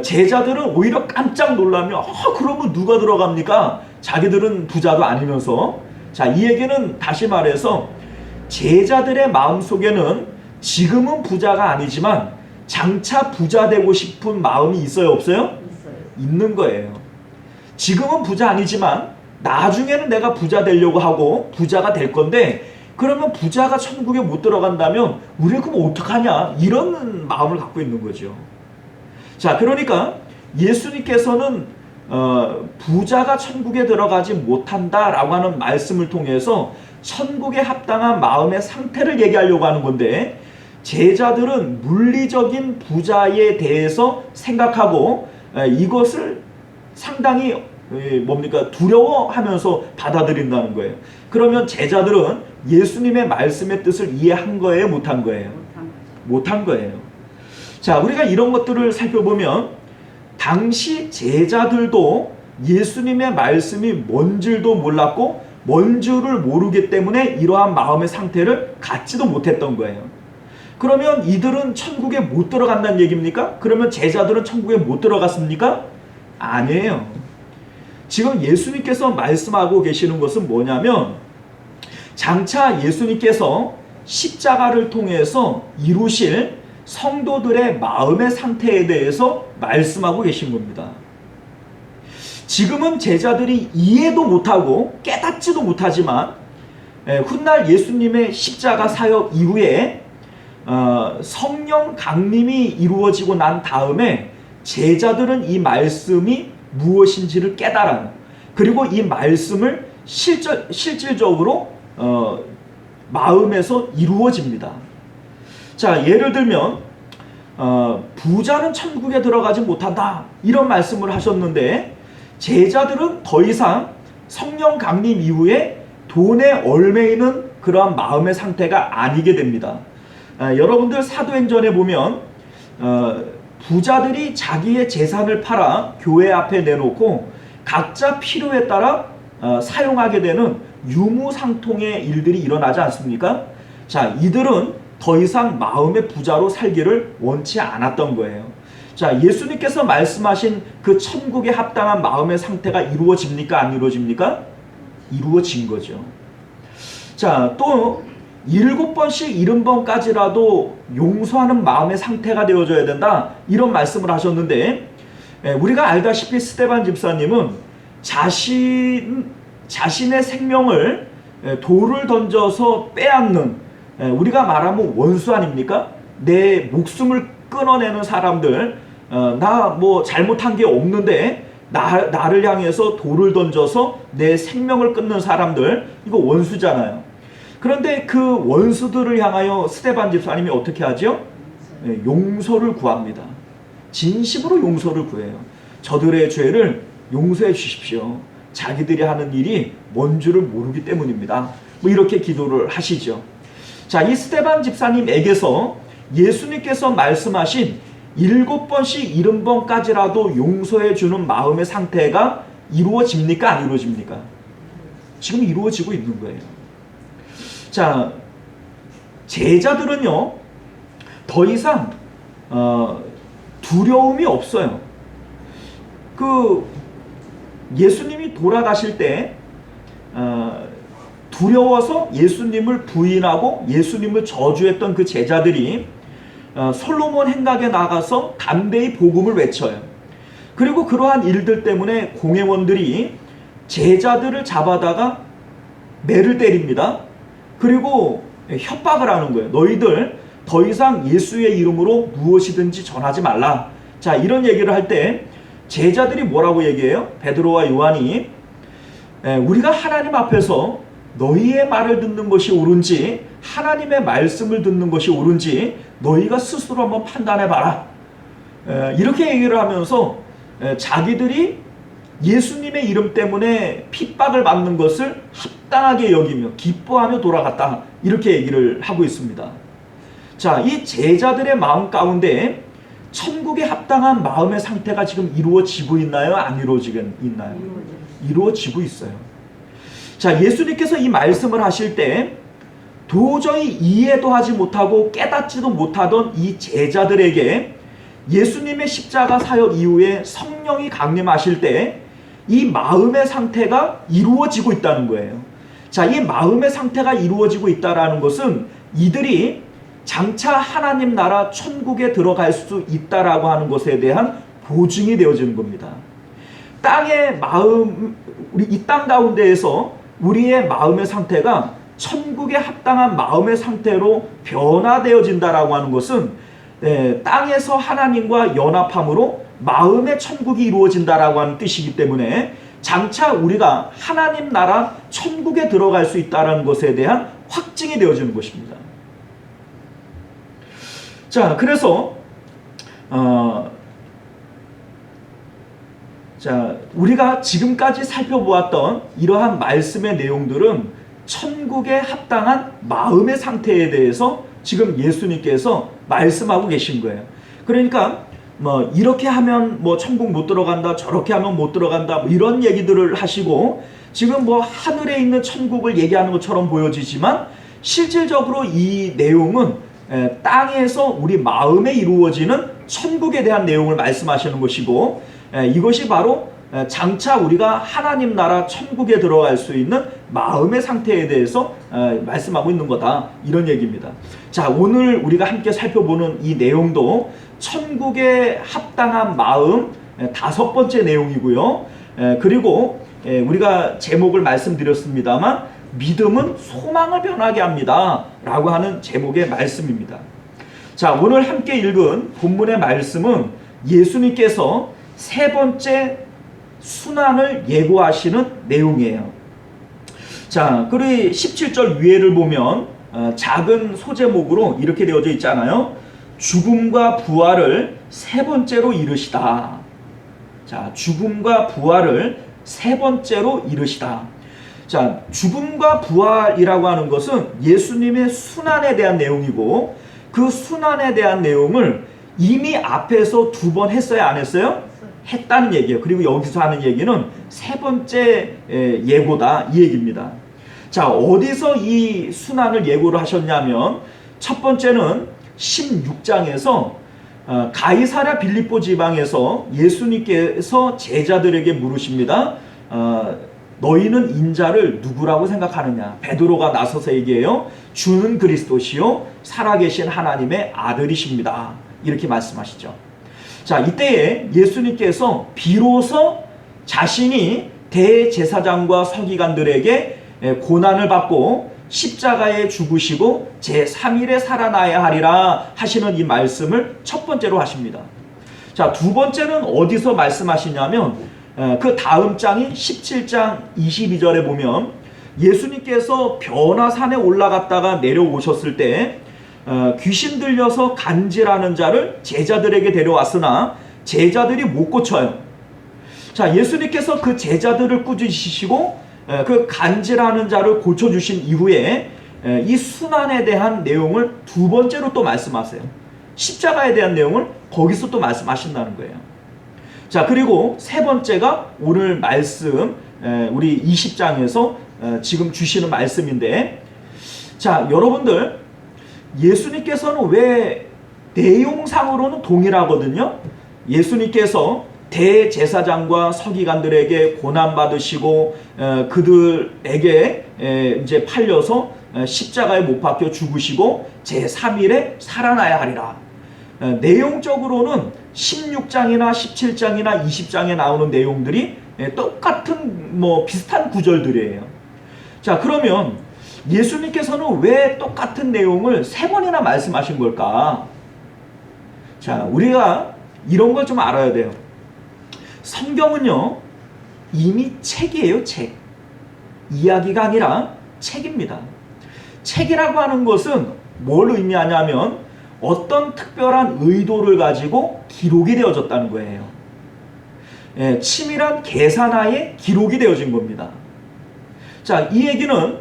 제자들은 오히려 깜짝 놀라며 그러면 누가 들어갑니까? 자기들은 부자도 아니면서. 자, 이 얘기는 다시 말해서 제자들의 마음속에는 지금은 부자가 아니지만 장차 부자 되고 싶은 마음이 있어요, 없어요? 있어요. 있는 거예요. 지금은 부자 아니지만 나중에는 내가 부자 되려고 하고 부자가 될 건데 그러면 부자가 천국에 못 들어간다면 우리는 그럼 어떡하냐 이런 마음을 갖고 있는 거죠. 자, 그러니까 예수님께서는 부자가 천국에 들어가지 못한다라고 하는 말씀을 통해서 천국에 합당한 마음의 상태를 얘기하려고 하는 건데 제자들은 물리적인 부자에 대해서 생각하고 이것을 상당히 두려워하면서 받아들인다는 거예요. 그러면 제자들은 예수님의 말씀의 뜻을 이해한 거예요? 못한 거예요? 못한 거예요. 자, 우리가 이런 것들을 살펴보면 당시 제자들도 예수님의 말씀이 뭔 줄도 몰랐고 뭔 줄을 모르기 때문에 이러한 마음의 상태를 갖지도 못했던 거예요. 그러면 이들은 천국에 못 들어간다는 얘기입니까? 그러면 제자들은 천국에 못 들어갔습니까? 아니에요. 지금 예수님께서 말씀하고 계시는 것은 뭐냐면 장차 예수님께서 십자가를 통해서 이루실 성도들의 마음의 상태에 대해서 말씀하고 계신 겁니다. 지금은 제자들이 이해도 못하고 깨닫지도 못하지만 훗날 예수님의 십자가 사역 이후에 성령 강림이 이루어지고 난 다음에 제자들은 이 말씀이 무엇인지를 깨달아요. 그리고 이 말씀을 실질적으로 마음에서 이루어집니다. 자, 예를 들면 부자는 천국에 들어가지 못한다 이런 말씀을 하셨는데 제자들은 더 이상 성령 강림 이후에 돈에 얽매이는 그러한 마음의 상태가 아니게 됩니다. 여러분들 사도행전에 보면 부자들이 자기의 재산을 팔아 교회 앞에 내놓고 각자 필요에 따라 사용하게 되는 유무상통의 일들이 일어나지 않습니까? 자, 이들은 더 이상 마음의 부자로 살기를 원치 않았던 거예요. 자, 예수님께서 말씀하신 그 천국에 합당한 마음의 상태가 이루어집니까? 안 이루어집니까? 이루어진 거죠. 자, 또 7번씩 70번까지라도 용서하는 마음의 상태가 되어져야 된다 이런 말씀을 하셨는데 우리가 알다시피 스데반 집사님은 자신의 생명을 돌을 던져서 빼앗는 우리가 말하면 원수 아닙니까? 내 목숨을 끊어내는 사람들 나 뭐 잘못한 게 없는데 나를 향해서 돌을 던져서 내 생명을 끊는 사람들 이거 원수잖아요. 그런데 그 원수들을 향하여 스데반 집사님이 어떻게 하죠? 용서를 구합니다. 진심으로 용서를 구해요. 저들의 죄를 용서해 주십시오. 자기들이 하는 일이 뭔 줄을 모르기 때문입니다. 뭐 이렇게 기도를 하시죠. 자, 이 스데반 집사님에게서 예수님께서 말씀하신 7번씩 70번까지라도 용서해 주는 마음의 상태가 이루어집니까? 안 이루어집니까? 지금 이루어지고 있는 거예요. 자, 제자들은요 더 이상 두려움이 없어요. 그 예수님이 돌아가실 때 두려워서 예수님을 부인하고 예수님을 저주했던 그 제자들이 솔로몬 행각에 나가서 담대히 복음을 외쳐요. 그리고 그러한 일들 때문에 공회원들이 제자들을 잡아다가 매를 때립니다. 그리고 협박을 하는 거예요. 너희들 더 이상 예수의 이름으로 무엇이든지 전하지 말라. 자, 이런 얘기를 할 때 제자들이 뭐라고 얘기해요? 베드로와 요한이 우리가 하나님 앞에서 너희의 말을 듣는 것이 옳은지 하나님의 말씀을 듣는 것이 옳은지 너희가 스스로 한번 판단해봐라. 이렇게 얘기를 하면서 자기들이 예수님의 이름 때문에 핍박을 받는 것을 합당하게 여기며 기뻐하며 돌아갔다. 이렇게 얘기를 하고 있습니다. 자, 이 제자들의 마음 가운데 천국에 합당한 마음의 상태가 지금 이루어지고 있나요? 안 이루어지고 있나요? 이루어지고 있어요. 자, 예수님께서 이 말씀을 하실 때 도저히 이해도 하지 못하고 깨닫지도 못하던 이 제자들에게 예수님의 십자가 사역 이후에 성령이 강림하실 때 이 마음의 상태가 이루어지고 있다는 거예요. 자, 이 마음의 상태가 이루어지고 있다는 것은 이들이 장차 하나님 나라 천국에 들어갈 수 있다라고 하는 것에 대한 보증이 되어지는 겁니다. 땅의 마음, 우리 이 땅 가운데에서 우리의 마음의 상태가 천국에 합당한 마음의 상태로 변화되어진다라고 하는 것은 땅에서 하나님과 연합함으로 마음의 천국이 이루어진다라고 하는 뜻이기 때문에 장차 우리가 하나님 나라 천국에 들어갈 수 있다는 것에 대한 확증이 되어지는 것입니다. 자, 그래서 자, 우리가 지금까지 살펴보았던 이러한 말씀의 내용들은 천국에 합당한 마음의 상태에 대해서 지금 예수님께서 말씀하고 계신 거예요. 그러니까 뭐 이렇게 하면 뭐 천국 못 들어간다, 저렇게 하면 못 들어간다, 뭐 이런 얘기들을 하시고 지금 뭐 하늘에 있는 천국을 얘기하는 것처럼 보여지지만 실질적으로 이 내용은 땅에서 우리 마음에 이루어지는 천국에 대한 내용을 말씀하시는 것이고, 이것이 바로 장차 우리가 하나님 나라 천국에 들어갈 수 있는 마음의 상태에 대해서 말씀하고 있는 거다, 이런 얘기입니다. 자, 오늘 우리가 함께 살펴보는 이 내용도 천국에 합당한 마음 5번째 내용이고요. 그리고 우리가 제목을 말씀드렸습니다만 믿음은 소망을 변하게 합니다 라고 하는 제목의 말씀입니다. 자, 오늘 함께 읽은 본문의 말씀은 예수님께서 세 번째 순환을 예고하시는 내용이에요. 자, 그리고 17절 위에를 보면 작은 소제목으로 이렇게 되어져 있잖아요. 죽음과 부활을 세 번째로 이르시다. 자, 죽음과 부활을 세 번째로 이르시다. 자, 죽음과 부활이라고 하는 것은 예수님의 순환에 대한 내용이고, 그 순환에 대한 내용을 이미 앞에서 2번 했어요, 안 했어요? 했다는 얘기예요. 그리고 여기서 하는 얘기는 세 번째 예고다, 이 얘기입니다. 자, 어디서 이 순환을 예고를 하셨냐면, 첫 번째는 16장에서 가이사랴 빌립보 지방에서 예수님께서 제자들에게 물으십니다. 너희는 인자를 누구라고 생각하느냐? 베드로가 나서서 얘기해요. 주는 그리스도시요 살아계신 하나님의 아들이십니다. 이렇게 말씀하시죠. 자, 이때에 예수님께서 비로소 자신이 대제사장과 서기관들에게 고난을 받고 십자가에 죽으시고 제3일에 살아나야 하리라 하시는 이 말씀을 첫 번째로 하십니다. 자, 두 번째는 어디서 말씀하시냐면 그 다음 장이 17장 22절에 보면 예수님께서 변화산에 올라갔다가 내려오셨을 때 귀신 들려서 간질하는 자를 제자들에게 데려왔으나 제자들이 못 고쳐요. 자, 예수님께서 그 제자들을 꾸짖으시고 그 간질하는 자를 고쳐주신 이후에 이 순환에 대한 내용을 두 번째로 또 말씀하세요. 십자가에 대한 내용을 거기서 또 말씀하신다는 거예요. 자, 그리고 세 번째가 오늘 말씀 우리 20장에서 지금 주시는 말씀인데, 자, 여러분들 예수님께서는 왜 내용상으로는 동일하거든요. 예수님께서 대제사장과 서기관들에게 고난받으시고 그들에게 이제 팔려서 십자가에 못 박혀 죽으시고 제3일에 살아나야 하리라. 내용적으로는 16장이나 17장이나 20장에 나오는 내용들이 똑같은 비슷한 구절들이에요. 자, 그러면 예수님께서는 왜 똑같은 내용을 세 번이나 말씀하신 걸까? 자, 우리가 이런 걸 좀 알아야 돼요. 성경은요, 이미 책이에요, 책. 이야기가 아니라 책입니다. 책이라고 하는 것은 뭘 의미하냐면 어떤 특별한 의도를 가지고 기록이 되어졌다는 거예요. 치밀한 계산하에 기록이 되어진 겁니다. 자, 이 얘기는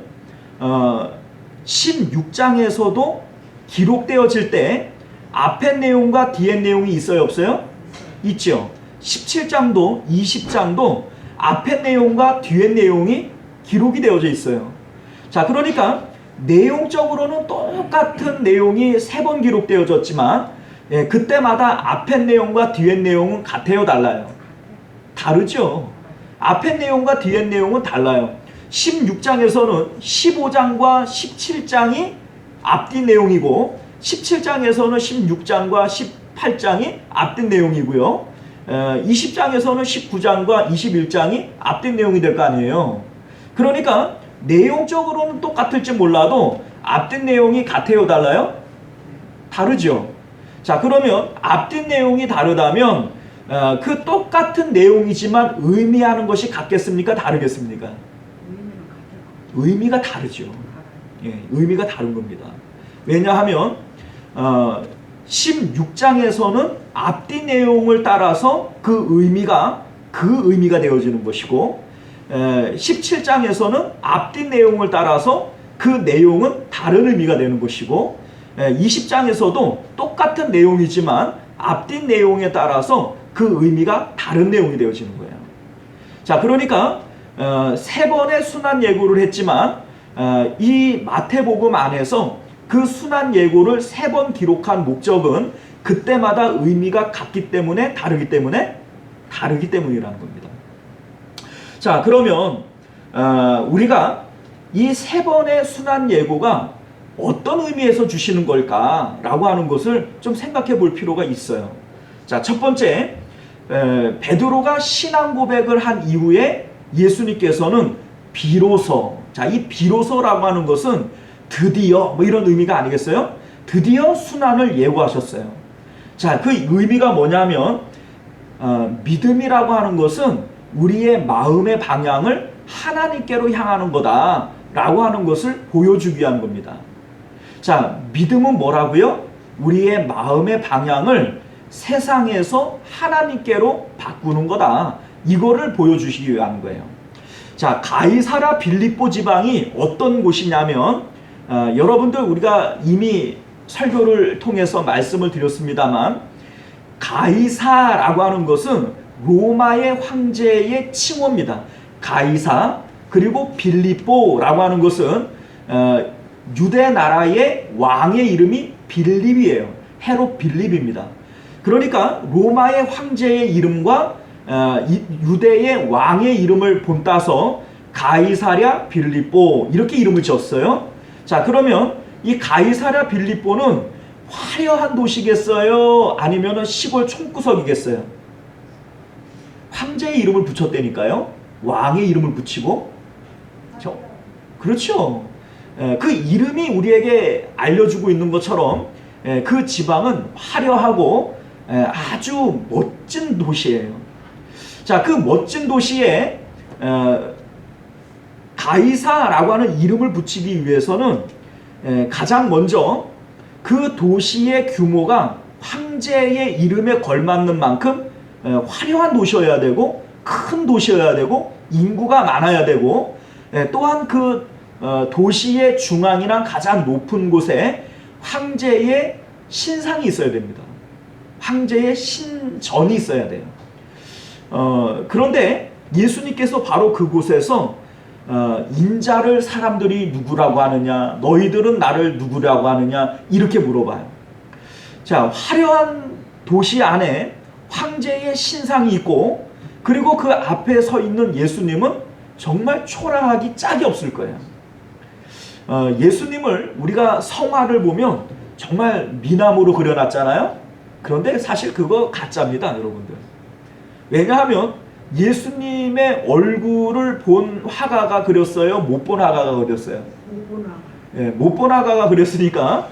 16장에서도 기록되어질 때 앞의 내용과 뒤의 내용이 있어요, 없어요? 있죠. 17장도 20장도 앞의 내용과 뒤의 내용이 기록이 되어져 있어요. 자, 그러니까 내용적으로는 똑같은 내용이 3번 기록되어졌지만 그때마다 앞의 내용과 뒤의 내용은 같아요, 달라요? 다르죠. 앞의 내용과 뒤의 내용은 달라요. 16장에서는 15장과 17장이 앞뒤 내용이고 17장에서는 16장과 18장이 앞뒤 내용이고요. 20장에서는 19장과 21장이 앞뒤 내용이 될 거 아니에요. 그러니까 내용적으로는 똑같을지 몰라도 앞뒤 내용이 같아요, 달라요? 다르죠. 자, 그러면 앞뒤 내용이 다르다면 그 똑같은 내용이지만 의미하는 것이 같겠습니까? 다르겠습니까? 의미가 다르죠. 예, 의미가 다른 겁니다. 왜냐하면 16장에서는 앞뒤 내용을 따라서 그 의미가 되어지는 것이고 17장에서는 앞뒤 내용을 따라서 그 내용은 다른 의미가 되는 것이고 20장에서도 똑같은 내용이지만 앞뒤 내용에 따라서 그 의미가 다른 내용이 되어지는 거예요. 자, 그러니까 3번의 순환 예고를 했지만 이 마태복음 안에서 그 순환 예고를 3번 기록한 목적은 그때마다 의미가 같기 때문에 다르기 때문이라는 겁니다. 자, 그러면 우리가 이 3번의 순환 예고가 어떤 의미에서 주시는 걸까라고 하는 것을 좀 생각해 볼 필요가 있어요. 자, 첫 번째, 베드로가 신앙 고백을 한 이후에 예수님께서는 비로소, 자, 이 비로소라고 하는 것은 드디어 뭐 이런 의미가 아니겠어요? 드디어 순환을 예고하셨어요. 자, 그 의미가 뭐냐면 믿음이라고 하는 것은 우리의 마음의 방향을 하나님께로 향하는 거다라고 하는 것을 보여주기 위한 겁니다. 자, 믿음은 뭐라고요? 우리의 마음의 방향을 세상에서 하나님께로 바꾸는 거다. 이거를 보여주시기 위한 거예요. 자, 가이사라 빌립보 지방이 어떤 곳이냐면 여러분들 우리가 이미 설교를 통해서 말씀을 드렸습니다만 가이사라고 하는 것은 로마의 황제의 칭호입니다. 가이사, 그리고 빌립보라고 하는 것은 유대 나라의 왕의 이름이 빌립이에요. 헤롯 빌립입니다. 그러니까 로마의 황제의 이름과 유대의 왕의 이름을 본따서 가이사랴 빌립보 이렇게 이름을 지었어요. 자, 그러면 이 가이사랴 빌립보는 화려한 도시겠어요? 아니면 시골 촌구석이겠어요? 황제의 이름을 붙였다니까요. 왕의 이름을 붙이고. 그렇죠. 그 이름이 우리에게 알려주고 있는 것처럼 그 지방은 화려하고 아주 멋진 도시예요. 자, 그 멋진 도시에 가이사라고 하는 이름을 붙이기 위해서는 가장 먼저 그 도시의 규모가 황제의 이름에 걸맞는 만큼 화려한 도시여야 되고 큰 도시여야 되고 인구가 많아야 되고 또한 그 도시의 중앙이나 가장 높은 곳에 황제의 신상이 있어야 됩니다. 황제의 신전이 있어야 돼요. 그런데 예수님께서 바로 그곳에서 인자를 사람들이 누구라고 하느냐, 너희들은 나를 누구라고 하느냐 이렇게 물어봐요. 자, 화려한 도시 안에 황제의 신상이 있고 그리고 그 앞에 서 있는 예수님은 정말 초라하기 짝이 없을 거예요. 예수님을 우리가 성화를 보면 정말 미남으로 그려놨잖아요. 그런데 사실 그거 가짜입니다, 여러분들. 왜냐하면 예수님의 얼굴을 본 화가가 그렸어요? 못 본 화가가 그렸어요? 못 본 화가가 그렸으니까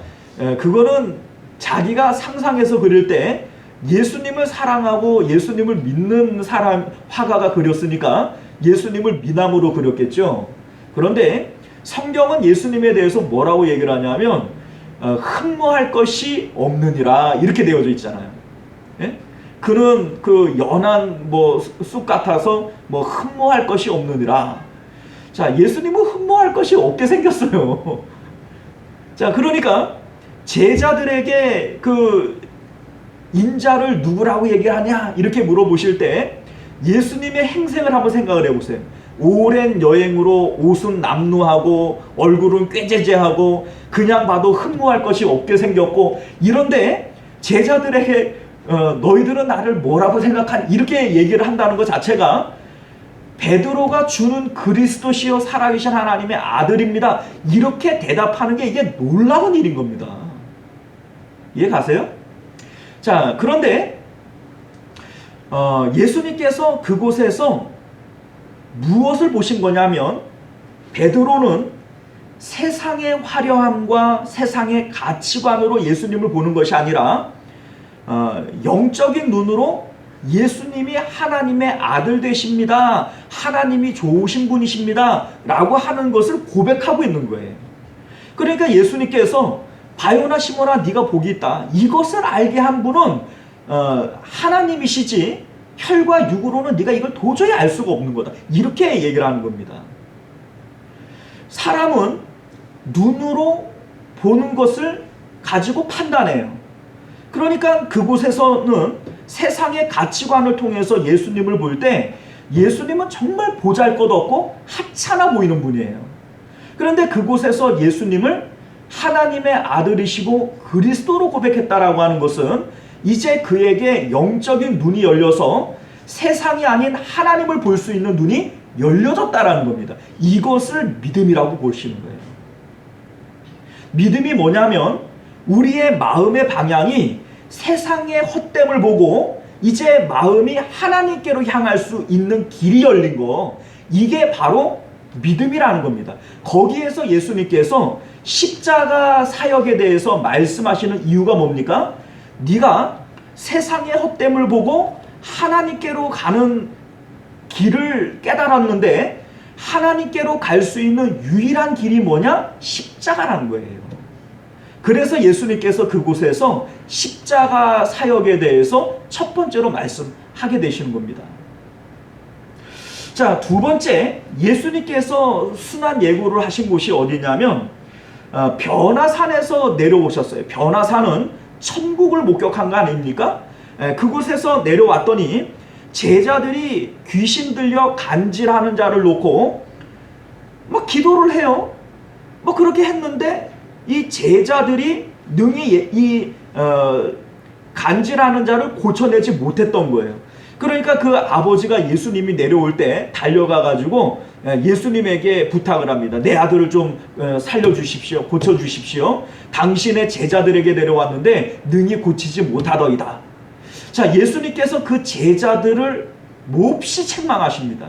그거는 자기가 상상해서 그릴 때 예수님을 사랑하고 예수님을 믿는 사람 화가가 그렸으니까 예수님을 미남으로 그렸겠죠. 그런데 성경은 예수님에 대해서 뭐라고 얘기를 하냐면 흠모할 것이 없느니라 이렇게 되어져 있잖아요. 예? 그는 그 연한 쑥 같아서 흠모할 것이 없느니라. 자, 예수님은 흠모할 것이 없게 생겼어요. 자, 그러니까 제자들에게 그 인자를 누구라고 얘기하냐 이렇게 물어보실 때 예수님의 행생을 한번 생각을 해보세요. 오랜 여행으로 옷은 남루하고 얼굴은 꾀죄죄하고 그냥 봐도 흠모할 것이 없게 생겼고 이런데 제자들에게 너희들은 나를 뭐라고 생각하니 이렇게 얘기를 한다는 것 자체가 베드로가 주는 그리스도시요 살아계신 하나님의 아들입니다 이렇게 대답하는 게 이게 놀라운 일인 겁니다. 이해 가세요? 자, 그런데 예수님께서 그곳에서 무엇을 보신 거냐면 베드로는 세상의 화려함과 세상의 가치관으로 예수님을 보는 것이 아니라 영적인 눈으로 예수님이 하나님의 아들 되십니다. 하나님이 좋으신 분이십니다. 라고 하는 것을 고백하고 있는 거예요. 그러니까 예수님께서 바요나 시몬아 네가 복이 있다. 이것을 알게 한 분은 하나님이시지 혈과 육으로는 네가 이걸 도저히 알 수가 없는 거다. 이렇게 얘기를 하는 겁니다. 사람은 눈으로 보는 것을 가지고 판단해요. 그러니까 그곳에서는 세상의 가치관을 통해서 예수님을 볼 때 예수님은 정말 보잘것없고 하찮아 보이는 분이에요. 그런데 그곳에서 예수님을 하나님의 아들이시고 그리스도로 고백했다라고 하는 것은 이제 그에게 영적인 눈이 열려서 세상이 아닌 하나님을 볼 수 있는 눈이 열려졌다라는 겁니다. 이것을 믿음이라고 보시는 거예요. 믿음이 뭐냐면 우리의 마음의 방향이 세상의 헛됨을 보고 이제 마음이 하나님께로 향할 수 있는 길이 열린 거, 이게 바로 믿음이라는 겁니다. 거기에서 예수님께서 십자가 사역에 대해서 말씀하시는 이유가 뭡니까? 네가 세상의 헛됨을 보고 하나님께로 가는 길을 깨달았는데 하나님께로 갈 수 있는 유일한 길이 뭐냐? 십자가라는 거예요. 그래서 예수님께서 그곳에서 십자가 사역에 대해서 첫 번째로 말씀하게 되시는 겁니다. 자, 두 번째, 예수님께서 순환 예고를 하신 곳이 어디냐면 변화산에서 내려오셨어요. 변화산은 천국을 목격한 거 아닙니까? 그곳에서 내려왔더니 제자들이 귀신 들려 간질하는 자를 놓고 막 기도를 해요. 뭐 그렇게 했는데 이 제자들이 능히 이 간질하는 자를 고쳐내지 못했던 거예요. 그러니까 그 아버지가 예수님이 내려올 때 달려가 가지고 예수님에게 부탁을 합니다. 내 아들을 좀 살려주십시오. 고쳐주십시오. 당신의 제자들에게 내려왔는데 능히 고치지 못하더이다. 자, 예수님께서 그 제자들을 몹시 책망하십니다.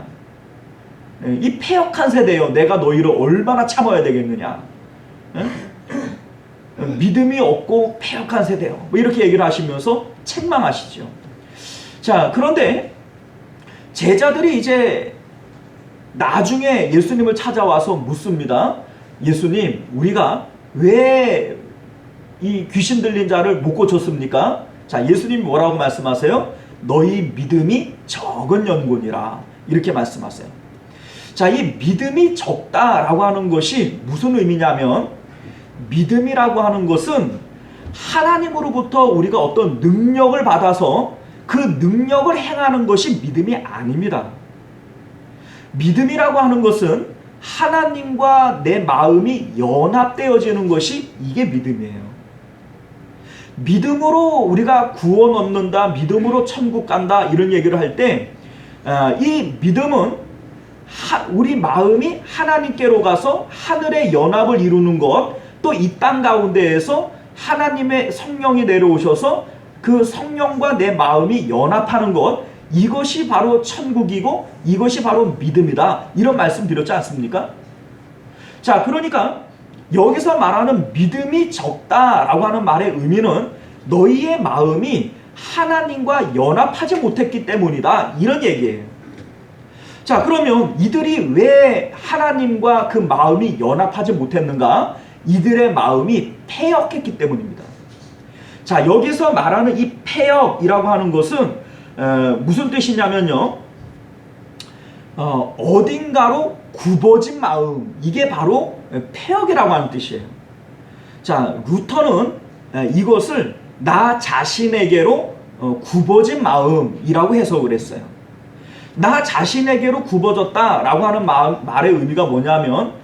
이 패역한 세대여, 내가 너희를 얼마나 참아야 되겠느냐. 믿음이 없고 패역한 세대여, 뭐 이렇게 얘기를 하시면서 책망하시죠. 자, 그런데 제자들이 이제 나중에 예수님을 찾아와서 묻습니다. 예수님, 우리가 왜 이 귀신 들린 자를 못 고쳤습니까? 자, 예수님이 뭐라고 말씀하세요? 너희 믿음이 적은 연고니라, 이렇게 말씀하세요. 자, 이 믿음이 적다라고 하는 것이 무슨 의미냐면, 믿음이라고 하는 것은 하나님으로부터 우리가 어떤 능력을 받아서 그 능력을 행하는 것이 믿음이 아닙니다. 믿음이라고 하는 것은 하나님과 내 마음이 연합되어지는 것이, 이게 믿음이에요. 믿음으로 우리가 구원 얻는다, 믿음으로 천국 간다, 이런 얘기를 할 때 이 믿음은 우리 마음이 하나님께로 가서 하늘의 연합을 이루는 것, 또 이 땅 가운데에서 하나님의 성령이 내려오셔서 그 성령과 내 마음이 연합하는 것, 이것이 바로 천국이고 이것이 바로 믿음이다, 이런 말씀 드렸지 않습니까? 자, 그러니까 여기서 말하는 믿음이 적다라고 하는 말의 의미는 너희의 마음이 하나님과 연합하지 못했기 때문이다, 이런 얘기예요. 자, 그러면 이들이 왜 하나님과 그 마음이 연합하지 못했는가? 이들의 마음이 패역했기 때문입니다. 자, 여기서 말하는 이 패역이라고 하는 것은 무슨 뜻이냐면요, 어딘가로 굽어진 마음, 이게 바로 패역이라고 하는 뜻이에요. 자, 루터는 이것을 나 자신에게로 굽어진 마음이라고 해석을 했어요. 나 자신에게로 굽어졌다라고 하는 말의 의미가 뭐냐면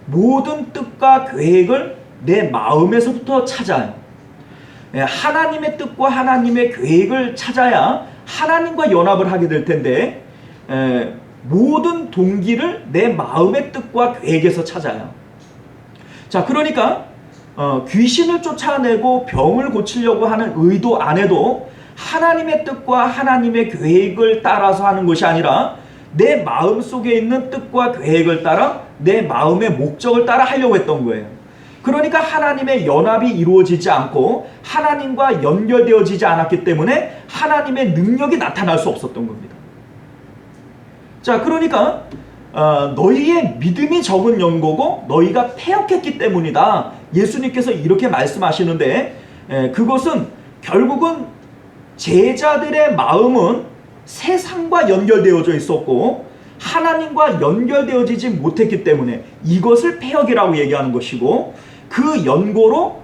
모든 뜻과 계획을 내 마음에서부터 찾아요. 하나님의 뜻과 하나님의 계획을 찾아야 하나님과 연합을 하게 될 텐데 모든 동기를 내 마음의 뜻과 계획에서 찾아요. 자, 그러니까 귀신을 쫓아내고 병을 고치려고 하는 의도 안에도 하나님의 뜻과 하나님의 계획을 따라서 하는 것이 아니라 내 마음 속에 있는 뜻과 계획을 따라 내 마음의 목적을 따라 하려고 했던 거예요. 그러니까 하나님의 연합이 이루어지지 않고 하나님과 연결되어지지 않았기 때문에 하나님의 능력이 나타날 수 없었던 겁니다. 자, 그러니까 너희의 믿음이 적은 연고고 너희가 패역했기 때문이다, 예수님께서 이렇게 말씀하시는데 그것은 결국은 제자들의 마음은 세상과 연결되어져 있었고 하나님과 연결되어지지 못했기 때문에 이것을 패역이라고 얘기하는 것이고, 그 연고로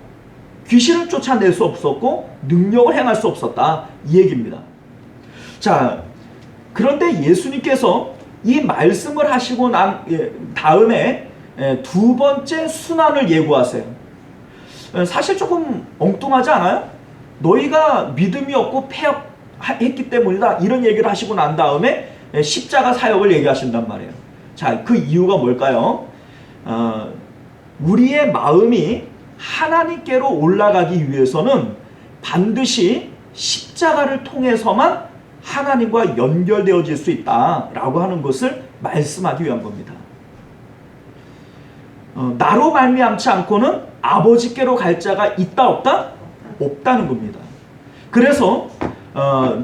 귀신을 쫓아낼 수 없었고 능력을 행할 수 없었다, 이 얘기입니다. 자, 그런데 예수님께서 이 말씀을 하시고 난 다음에 두 번째 순환을 예고하세요. 사실 조금 엉뚱하지 않아요? 너희가 믿음이 없고 패역했기 때문이다, 이런 얘기를 하시고 난 다음에 십자가 사역을 얘기하신단 말이에요. 자, 그 이유가 뭘까요? 우리의 마음이 하나님께로 올라가기 위해서는 반드시 십자가를 통해서만 하나님과 연결되어질 수 있다라고 하는 것을 말씀하기 위한 겁니다. 나로 말미암지 않고는 아버지께로 갈 자가 있다 없다? 없다는 겁니다. 그래서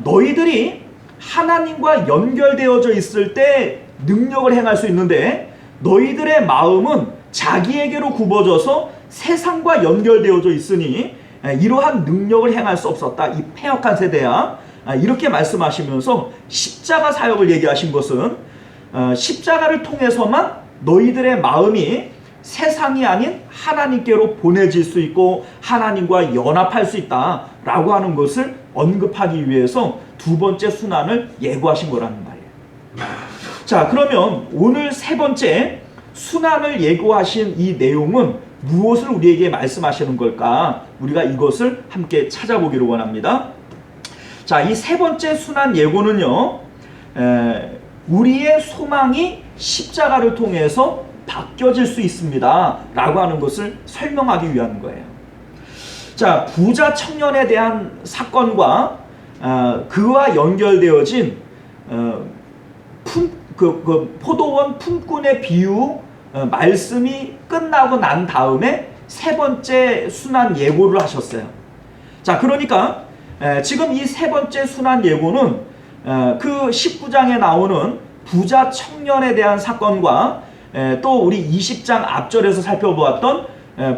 너희들이 하나님과 연결되어져 있을 때 능력을 행할 수 있는데, 너희들의 마음은 자기에게로 굽어져서 세상과 연결되어져 있으니 이러한 능력을 행할 수 없었다. 이 패역한 세대야. 이렇게 말씀하시면서 십자가 사역을 얘기하신 것은 십자가를 통해서만 너희들의 마음이 세상이 아닌 하나님께로 보내질 수 있고 하나님과 연합할 수 있다라고 하는 것을 언급하기 위해서 두 번째 순환을 예고하신 거라는 말이에요. 자, 그러면 오늘 세 번째 순환을 예고하신 이 내용은 무엇을 우리에게 말씀하시는 걸까? 우리가 이것을 함께 찾아보기를 원합니다. 자, 이 세 번째 순환 예고는요, 우리의 소망이 십자가를 통해서 바뀌어질 수 있습니다 라고 하는 것을 설명하기 위한 거예요. 자, 부자 청년에 대한 사건과 그와 연결되어진 포도원 품꾼의 비유 말씀이 끝나고 난 다음에 세 번째 순환 예고를 하셨어요. 자, 그러니까 지금 이 세 번째 순환 예고는 그 19장에 나오는 부자 청년에 대한 사건과 또 우리 20장 앞절에서 살펴보았던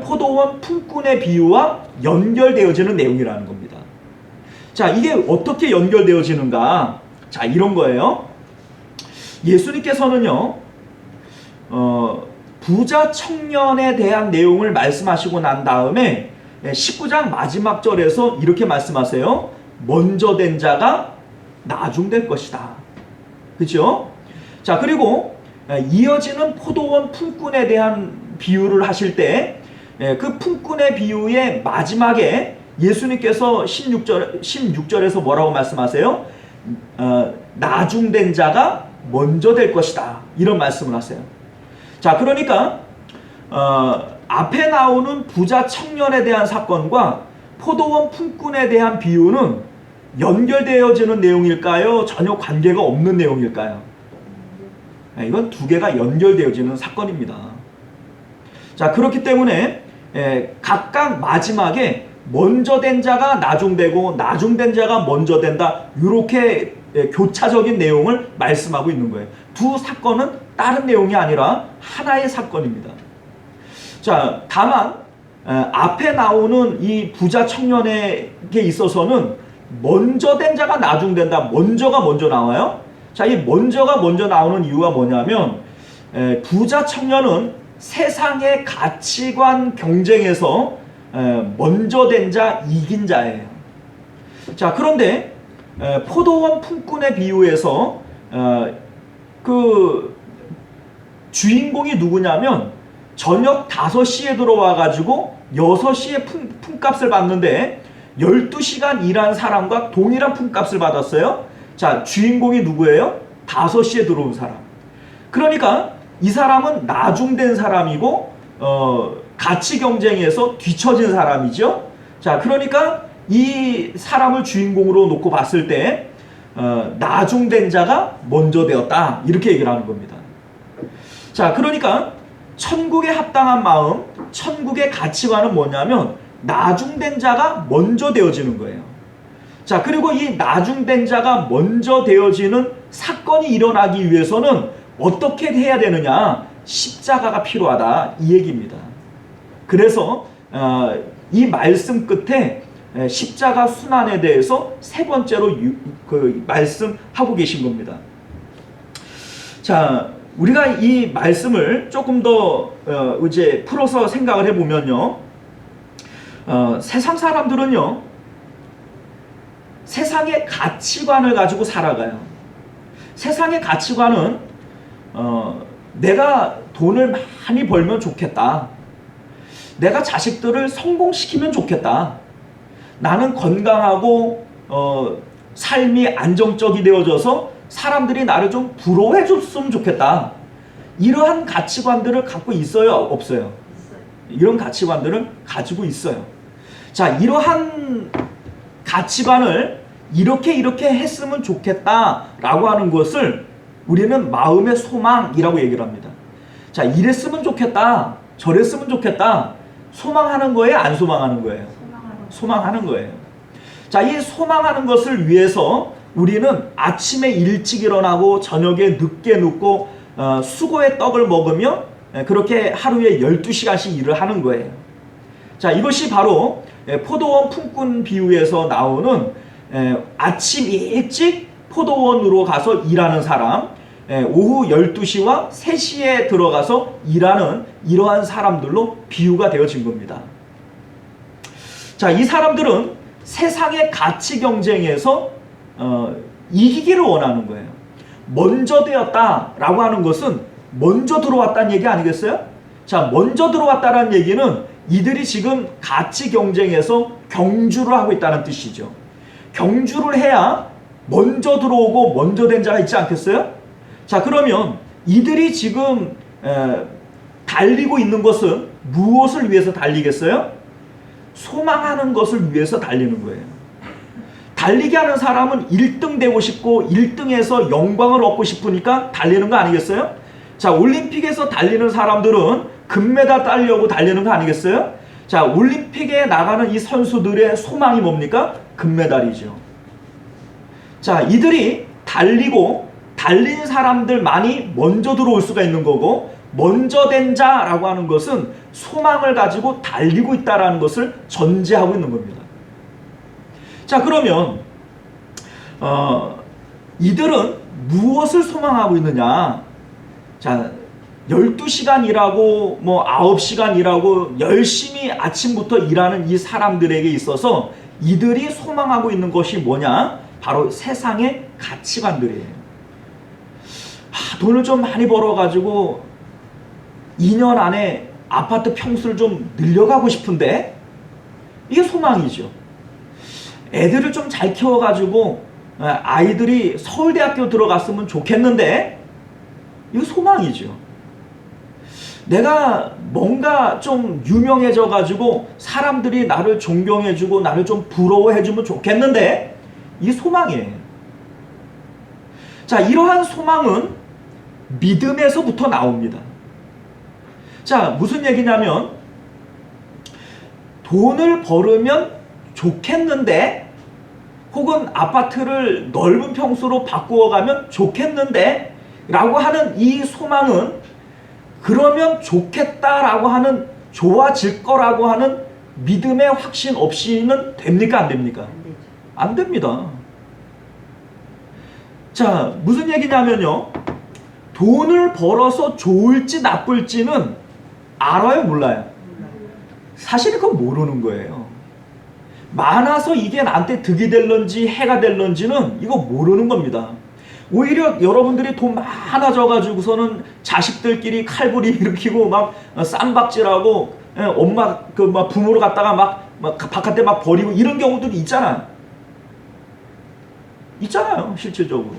포도원 품꾼의 비유와 연결되어지는 내용이라는 겁니다. 자, 이게 어떻게 연결되어지는가? 자, 이런 거예요. 예수님께서는요, 부자 청년에 대한 내용을 말씀하시고 난 다음에 19장 마지막 절에서 이렇게 말씀하세요. 먼저 된 자가 나중될 것이다. 그렇죠? 자, 그리고 이어지는 포도원 품꾼에 대한 비유를 하실 때 그 품꾼의 비유의 마지막에 예수님께서 16절에서 뭐라고 말씀하세요? 나중된 자가 먼저 될 것이다, 이런 말씀을 하세요. 자, 그러니까 앞에 나오는 부자 청년에 대한 사건과 포도원 품꾼에 대한 비유는 연결되어지는 내용일까요? 전혀 관계가 없는 내용일까요? 이건 두 개가 연결되어지는 사건입니다. 자, 그렇기 때문에 각각 마지막에 먼저 된 자가 나중되고 나중된 자가 먼저 된다, 이렇게 교차적인 내용을 말씀하고 있는 거예요. 두 사건은 다른 내용이 아니라 하나의 사건입니다. 자, 다만 앞에 나오는 이 부자 청년에게 있어서는 먼저 된 자가 나중된다, 먼저가 먼저 나와요. 자, 이 먼저가 먼저 나오는 이유가 뭐냐면 부자 청년은 세상의 가치관 경쟁에서 먼저 된 자, 이긴 자예요. 자, 그런데 포도원 품꾼의 비유에서 그 주인공이 누구냐면 저녁 5시에 들어와 가지고 6시에 품값을 받는데 12시간 일한 사람과 동일한 품값을 받았어요. 자, 주인공이 누구예요? 5시에 들어온 사람. 그러니까 이 사람은 나중된 사람이고 가치 경쟁에서 뒤처진 사람이죠. 자, 그러니까 이 사람을 주인공으로 놓고 봤을 때 나중된 자가 먼저 되었다, 이렇게 얘기를 하는 겁니다. 자, 그러니까 천국에 합당한 마음, 천국의 가치관은 뭐냐면 나중된 자가 먼저 되어지는 거예요. 자, 그리고 이 나중된 자가 먼저 되어지는 사건이 일어나기 위해서는 어떻게 해야 되느냐? 십자가가 필요하다, 이 얘기입니다. 그래서 이 말씀 끝에 십자가 순환에 대해서 세 번째로 말씀하고 계신 겁니다. 자, 우리가 이 말씀을 조금 더 이제 풀어서 생각을 해보면요, 세상 사람들은요, 세상의 가치관을 가지고 살아가요. 세상의 가치관은 내가 돈을 많이 벌면 좋겠다. 내가 자식들을 성공시키면 좋겠다. 나는 건강하고 삶이 안정적이 되어져서 사람들이 나를 좀 부러워해 줬으면 좋겠다. 이러한 가치관들을 갖고 있어요? 없어요? 이런 가치관들을 가지고 있어요. 자, 이러한 가치관을 이렇게 했으면 좋겠다라고 하는 것을 우리는 마음의 소망이라고 얘기를 합니다. 자, 이랬으면 좋겠다, 저랬으면 좋겠다. 소망하는 거예요? 안 소망하는 거예요? 소망하는 거예요. 자, 이 소망하는 것을 위해서 우리는 아침에 일찍 일어나고 저녁에 늦게 눕고 수고의 떡을 먹으며 그렇게 하루에 12시간씩 일을 하는 거예요. 자, 이것이 바로 포도원 품꾼 비유에서 나오는 아침 일찍 포도원으로 가서 일하는 사람, 오후 12시와 3시에 들어가서 일하는 이러한 사람들로 비유가 되어진 겁니다. 자, 이 사람들은 세상의 가치 경쟁에서 이기기를 원하는 거예요. 먼저 되었다라고 하는 것은 먼저 들어왔다는 얘기 아니겠어요? 자, 먼저 들어왔다는 얘기는 이들이 지금 가치 경쟁에서 경주를 하고 있다는 뜻이죠. 경주를 해야 먼저 들어오고 먼저 된 자가 있지 않겠어요? 자, 그러면 이들이 지금 달리고 있는 것은 무엇을 위해서 달리겠어요? 소망하는 것을 위해서 달리는 거예요. 달리게 하는 사람은 1등 되고 싶고 1등에서 영광을 얻고 싶으니까 달리는 거 아니겠어요? 자, 올림픽에서 달리는 사람들은 금메달 따려고 달리는 거 아니겠어요? 자, 올림픽에 나가는 이 선수들의 소망이 뭡니까? 금메달이죠. 자, 이들이 달린 사람들만이 먼저 들어올 수가 있는 거고, 먼저 된 자라고 하는 것은 소망을 가지고 달리고 있다는 것을 전제하고 있는 겁니다. 자, 그러면 이들은 무엇을 소망하고 있느냐? 자, 12시간 일하고 뭐 9시간 일하고 열심히 아침부터 일하는 이 사람들에게 있어서 이들이 소망하고 있는 것이 뭐냐? 바로 세상의 가치관들이에요. 돈을 좀 많이 벌어가지고 2년 안에 아파트 평수를 좀 늘려가고 싶은데, 이게 소망이죠. 애들을 좀 잘 키워가지고 아이들이 서울대학교 들어갔으면 좋겠는데, 이거 소망이죠. 내가 뭔가 좀 유명해져가지고 사람들이 나를 존경해주고 나를 좀 부러워해주면 좋겠는데, 이게 소망이에요. 자, 이러한 소망은 믿음에서부터 나옵니다. 자, 무슨 얘기냐면, 돈을 벌으면 좋겠는데, 혹은 아파트를 넓은 평수로 바꾸어가면 좋겠는데 라고 하는 이 소망은, 그러면 좋겠다라고 하는, 좋아질 거라고 하는 믿음의 확신 없이는 됩니까? 안 됩니까? 안 됩니다. 자, 무슨 얘기냐면요, 돈을 벌어서 좋을지 나쁠지는 알아요? 몰라요? 사실 그건 모르는 거예요. 많아서 이게 나한테 득이 될런지 해가 될런지는 이거 모르는 겁니다. 오히려 여러분들이 돈 많아져가지고서는 자식들끼리 칼부림 일으키고 막 쌈박질하고 엄마 막 부모를 갖다가 막 바깥에 막 버리고 이런 경우들이 있잖아요. 실질적으로.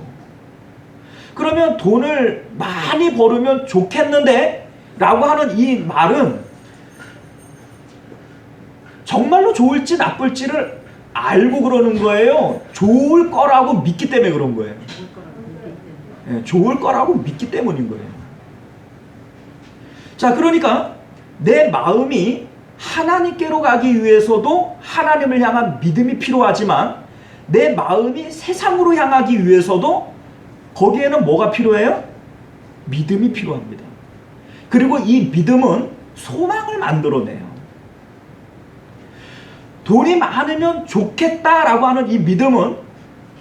그러면 돈을 많이 벌으면 좋겠는데 라고 하는 이 말은 정말로 좋을지 나쁠지를 알고 그러는 거예요? 좋을 거라고 믿기 때문에 그런 거예요. 좋을 거라고 믿기 때문인 거예요. 자, 그러니까 내 마음이 하나님께로 가기 위해서도 하나님을 향한 믿음이 필요하지만, 내 마음이 세상으로 향하기 위해서도 거기에는 뭐가 필요해요? 믿음이 필요합니다. 그리고 이 믿음은 소망을 만들어내요. 돈이 많으면 좋겠다라고 하는 이 믿음은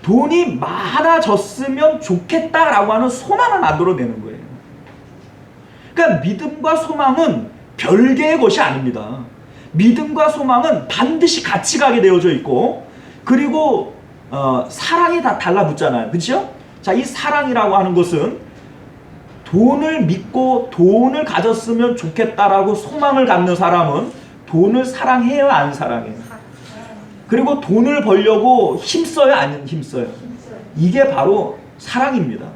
돈이 많아졌으면 좋겠다라고 하는 소망을 만들어내는 거예요. 그러니까 믿음과 소망은 별개의 것이 아닙니다. 믿음과 소망은 반드시 같이 가게 되어져 있고, 그리고 사랑이 다 달라붙잖아요. 그렇죠? 자, 이 사랑이라고 하는 것은 돈을 믿고 돈을 가졌으면 좋겠다라고 소망을 갖는 사람은 돈을 사랑해요, 안 사랑해요? 그리고 돈을 벌려고 힘써요, 안 힘써요? 이게 바로 사랑입니다.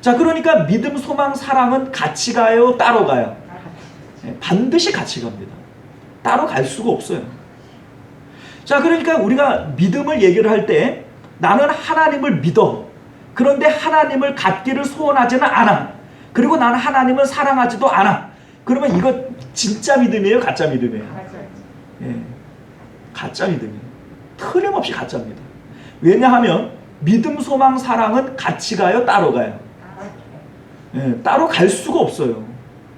자, 그러니까 믿음, 소망, 사랑은 같이 가요, 따로 가요? 반드시 같이 갑니다. 따로 갈 수가 없어요. 자, 그러니까 우리가 믿음을 얘기를 할 때 나는 하나님을 믿어. 그런데 하나님을 갖기를 소원하지는 않아. 그리고 나는 하나님을 사랑하지도 않아. 그러면 이거 진짜 믿음이에요, 가짜 믿음이에요? 예, 가짜 믿음이에요. 틀림없이 가짜입니다. 왜냐하면 믿음, 소망, 사랑은 같이 가요, 따로 가요? 예, 따로 갈 수가 없어요.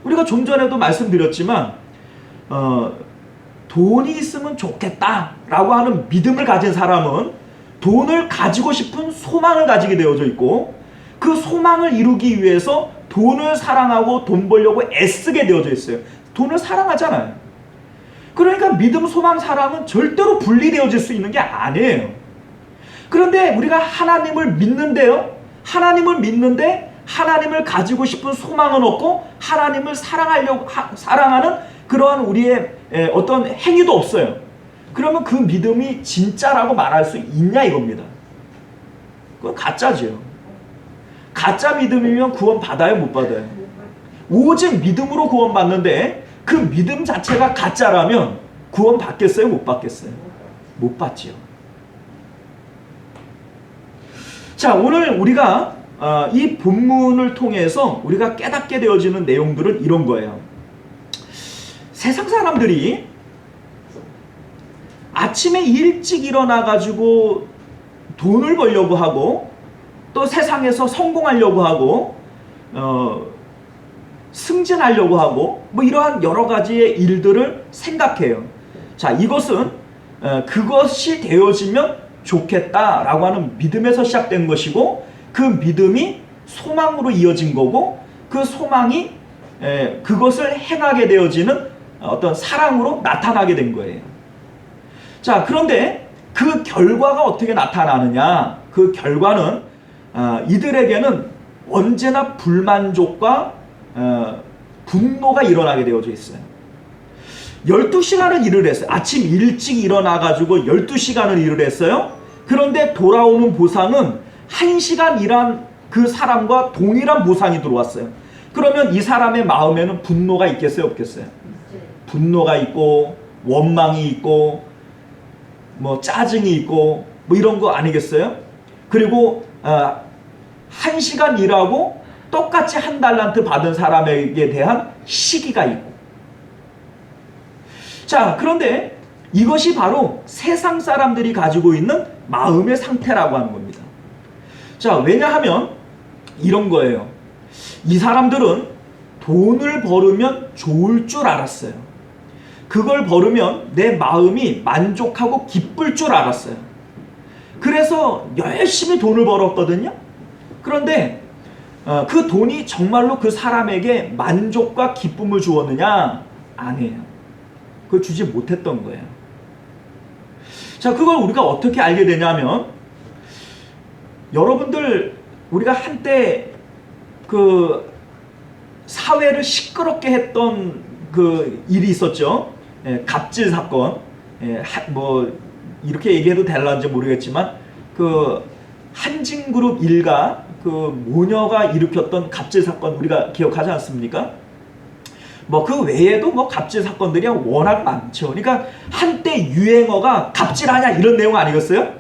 우리가 좀 전에도 말씀드렸지만 돈이 있으면 좋겠다라고 하는 믿음을 가진 사람은 돈을 가지고 싶은 소망을 가지게 되어져 있고, 그 소망을 이루기 위해서 돈을 사랑하고 돈 벌려고 애쓰게 되어져 있어요. 돈을 사랑하잖아요. 그러니까 믿음, 소망, 사랑은 절대로 분리되어질 수 있는 게 아니에요. 그런데 우리가 하나님을 믿는데요, 하나님을 믿는데 하나님을 가지고 싶은 소망은 없고 하나님을 사랑하는 그러한 우리의 어떤 행위도 없어요. 그러면 그 믿음이 진짜라고 말할 수 있냐 이겁니다. 그건 가짜죠. 가짜 믿음이면 구원 받아요, 못 받아요? 오직 믿음으로 구원 받는데 그 믿음 자체가 가짜라면 구원 받겠어요, 못 받겠어요? 못 받지요. 자, 오늘 우리가 이 본문을 통해서 우리가 깨닫게 되어지는 내용들은 이런 거예요. 세상 사람들이 아침에 일찍 일어나 가지고 돈을 벌려고 하고 또 세상에서 성공하려고 하고 승진하려고 하고 뭐 이러한 여러 가지의 일들을 생각해요. 자, 이것은 그것이 되어지면 좋겠다라고 하는 믿음에서 시작된 것이고, 그 믿음이 소망으로 이어진 거고, 그 소망이 그것을 행하게 되어지는 어떤 사랑으로 나타나게 된 거예요. 자, 그런데 그 결과가 어떻게 나타나느냐? 그 결과는 이들에게는 언제나 불만족과 분노가 일어나게 되어져 있어요. 12시간을 일을 했어요. 아침 일찍 일어나가지고 12시간을 일을 했어요. 그런데 돌아오는 보상은 1시간 일한 그 사람과 동일한 보상이 들어왔어요. 그러면 이 사람의 마음에는 분노가 있겠어요, 없겠어요? 분노가 있고 원망이 있고 뭐 짜증이 있고 뭐 이런 거 아니겠어요? 그리고 1시간 일하고 똑같이 한 달란트 받은 사람에게 대한 시기가 있고. 자, 그런데 이것이 바로 세상 사람들이 가지고 있는 마음의 상태라고 하는 겁니다. 자, 왜냐하면 이런 거예요. 이 사람들은 돈을 벌으면 좋을 줄 알았어요. 그걸 벌으면 내 마음이 만족하고 기쁠 줄 알았어요. 그래서 열심히 돈을 벌었거든요. 그런데 그 돈이 정말로 그 사람에게 만족과 기쁨을 주었느냐? 아니에요. 그걸 주지 못했던 거예요. 자, 그걸 우리가 어떻게 알게 되냐면, 여러분들 우리가 한때 그 사회를 시끄럽게 했던 그 일이 있었죠. 갑질 사건. 뭐 이렇게 얘기해도 될런지 모르겠지만 그 한진그룹 일가 그 모녀가 일으켰던 갑질 사건 우리가 기억하지 않습니까? 뭐 그 외에도 뭐 갑질 사건들이 워낙 많죠. 그러니까 한때 유행어가 갑질하냐 이런 내용 아니겠어요?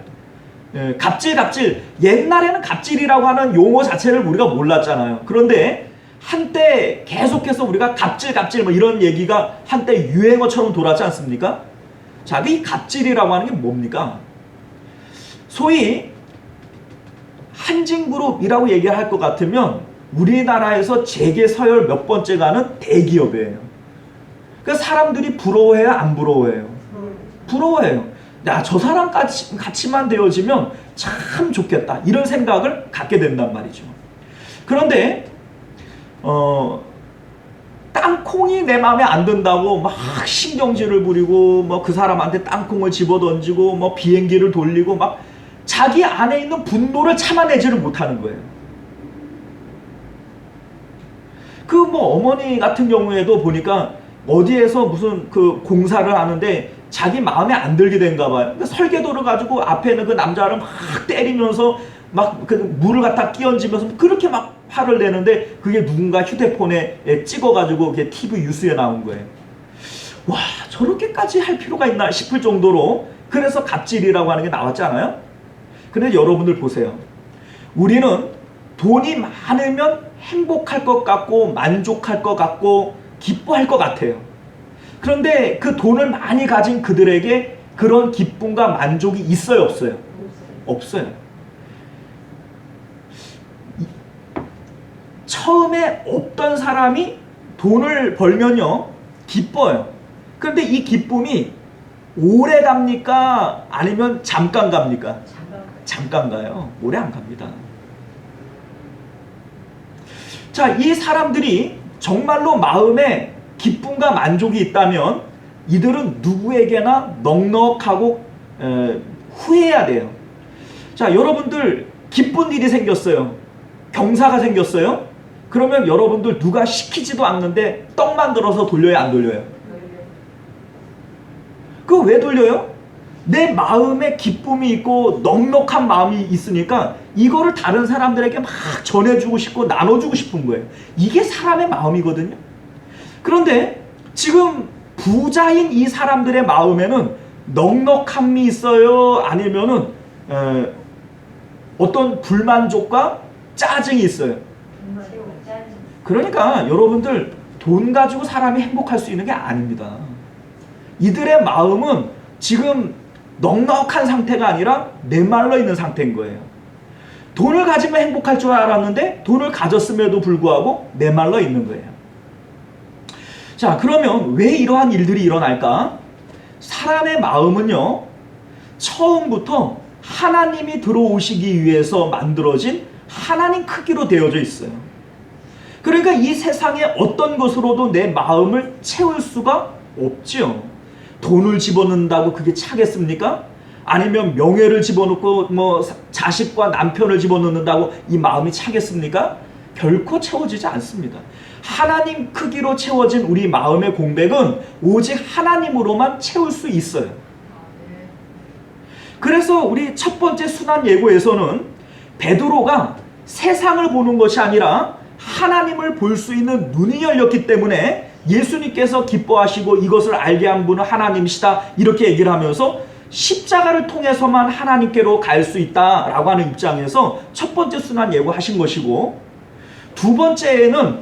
갑질. 옛날에는 갑질이라고 하는 용어 자체를 우리가 몰랐잖아요. 그런데 한때 계속해서 우리가 갑질 뭐 이런 얘기가 한때 유행어처럼 돌았지 않습니까? 자, 이 갑질이라고 하는 게 뭡니까? 소위 한진그룹이라고 얘기할 것 같으면 우리나라에서 재계 서열 몇 번째 가는 대기업이에요. 그러니까 사람들이 부러워해요, 안 부러워해요? 부러워해요. 야, 저 사람 같이만 되어지면 참 좋겠다, 이런 생각을 갖게 된단 말이죠. 그런데 땅콩이 내 마음에 안 든다고 막 신경질을 부리고 뭐 그 사람한테 땅콩을 집어던지고 뭐 비행기를 돌리고 막 자기 안에 있는 분노를 참아내지를 못하는 거예요. 그 뭐 어머니 같은 경우에도 보니까 어디에서 무슨 그 공사를 하는데 자기 마음에 안 들게 된가 봐요. 그러니까 설계도를 가지고 앞에 있는 그 남자를 막 때리면서 막 그 물을 갖다 끼얹으면서 그렇게 막 화를 내는데 그게 누군가 휴대폰에 찍어가지고 그게 TV 뉴스에 나온 거예요. 와, 저렇게까지 할 필요가 있나 싶을 정도로 그래서 갑질이라고 하는 게 나왔잖아요. 근데 여러분들 보세요. 우리는 돈이 많으면 행복할 것 같고 만족할 것 같고 기뻐할 것 같아요. 그런데 그 돈을 많이 가진 그들에게 그런 기쁨과 만족이 있어요, 없어요? 없어요. 처음에 없던 사람이 돈을 벌면요 기뻐요. 그런데 이 기쁨이 오래 갑니까? 아니면 잠깐 갑니까? 잠깐 가요. 오래 안 갑니다. 자, 이 사람들이 정말로 마음에 기쁨과 만족이 있다면 이들은 누구에게나 넉넉하고 후회해야 돼요. 자, 여러분들 기쁜 일이 생겼어요. 경사가 생겼어요. 그러면 여러분들 누가 시키지도 않는데 떡 만들어서 돌려요, 안 돌려요? 그거 왜 돌려요? 내 마음에 기쁨이 있고 넉넉한 마음이 있으니까 이거를 다른 사람들에게 막 전해주고 싶고 나눠주고 싶은 거예요. 이게 사람의 마음이거든요. 그런데 지금 부자인 이 사람들의 마음에는 넉넉함이 있어요? 아니면은 어떤 불만족과 짜증이 있어요? 그러니까 여러분들 돈 가지고 사람이 행복할 수 있는 게 아닙니다. 이들의 마음은 지금 넉넉한 상태가 아니라 메말라 있는 상태인 거예요. 돈을 가지면 행복할 줄 알았는데 돈을 가졌음에도 불구하고 메말라 있는 거예요. 자, 그러면 왜 이러한 일들이 일어날까? 사람의 마음은요, 처음부터 하나님이 들어오시기 위해서 만들어진 하나님 크기로 되어져 있어요. 그러니까 이 세상에 어떤 것으로도 내 마음을 채울 수가 없지요. 돈을 집어넣는다고 그게 차겠습니까? 아니면 명예를 집어넣고 뭐 자식과 남편을 집어넣는다고 이 마음이 차겠습니까? 결코 채워지지 않습니다. 하나님 크기로 채워진 우리 마음의 공백은 오직 하나님으로만 채울 수 있어요. 그래서 우리 첫 번째 순환 예고에서는 베드로가 세상을 보는 것이 아니라 하나님을 볼 수 있는 눈이 열렸기 때문에 예수님께서 기뻐하시고 이것을 알게 한 분은 하나님이시다 이렇게 얘기를 하면서 십자가를 통해서만 하나님께로 갈 수 있다라고 하는 입장에서 첫 번째 순환 예고하신 것이고, 두 번째에는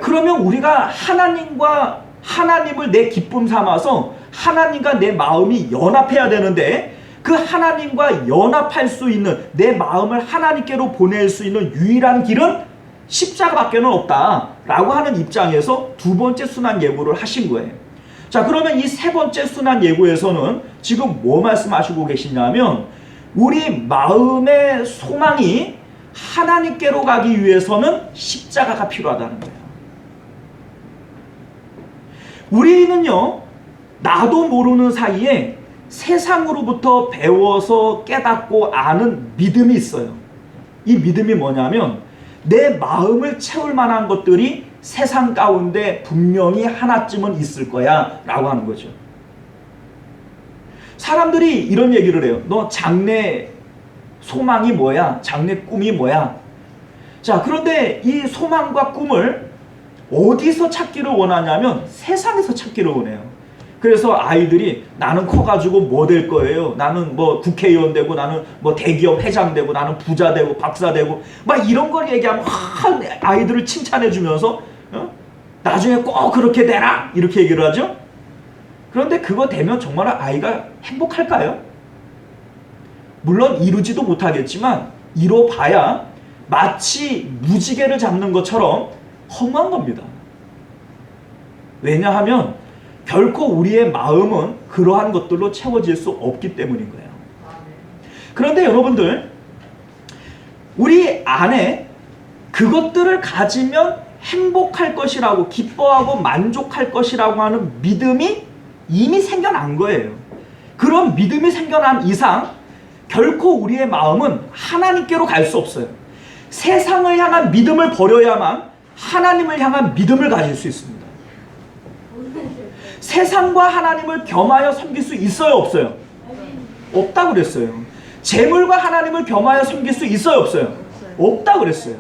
그러면 우리가 하나님을 내 기쁨 삼아서 하나님과 내 마음이 연합해야 되는데 그 하나님과 연합할 수 있는 내 마음을 하나님께로 보낼 수 있는 유일한 길은 십자가밖에는 없다라고 하는 입장에서 두 번째 순환 예고를 하신 거예요. 자, 그러면 이 세 번째 순환 예고에서는 지금 뭐 말씀하시고 계시냐면 우리 마음의 소망이 하나님께로 가기 위해서는 십자가가 필요하다는 거예요. 우리는요, 나도 모르는 사이에 세상으로부터 배워서 깨닫고 아는 믿음이 있어요. 이 믿음이 뭐냐면 내 마음을 채울 만한 것들이 세상 가운데 분명히 하나쯤은 있을 거야 라고 하는 거죠. 사람들이 이런 얘기를 해요. 너 장래 소망이 뭐야? 장래 꿈이 뭐야? 자, 그런데 이 소망과 꿈을 어디서 찾기를 원하냐면 세상에서 찾기를 원해요. 그래서 아이들이 나는 커가지고 뭐 될 거예요? 나는 뭐 국회의원 되고, 나는 뭐 대기업 회장 되고, 나는 부자 되고, 박사 되고, 막 이런 걸 얘기하면 아이들을 칭찬해 주면서 나중에 꼭 그렇게 되라! 이렇게 얘기를 하죠. 그런데 그거 되면 정말 아이가 행복할까요? 물론 이루지도 못하겠지만 이뤄봐야 마치 무지개를 잡는 것처럼 허무한 겁니다. 왜냐하면 결코 우리의 마음은 그러한 것들로 채워질 수 없기 때문인 거예요. 그런데 여러분들, 우리 안에 그것들을 가지면 행복할 것이라고, 기뻐하고 만족할 것이라고 하는 믿음이 이미 생겨난 거예요. 그런 믿음이 생겨난 이상 결코 우리의 마음은 하나님께로 갈 수 없어요. 세상을 향한 믿음을 버려야만 하나님을 향한 믿음을 가질 수 있습니다. 세상과 하나님을 겸하여 섬길 수 있어요, 없어요? 없다 그랬어요. 재물과 하나님을 겸하여 섬길 수 있어요, 없어요? 없다 그랬어요.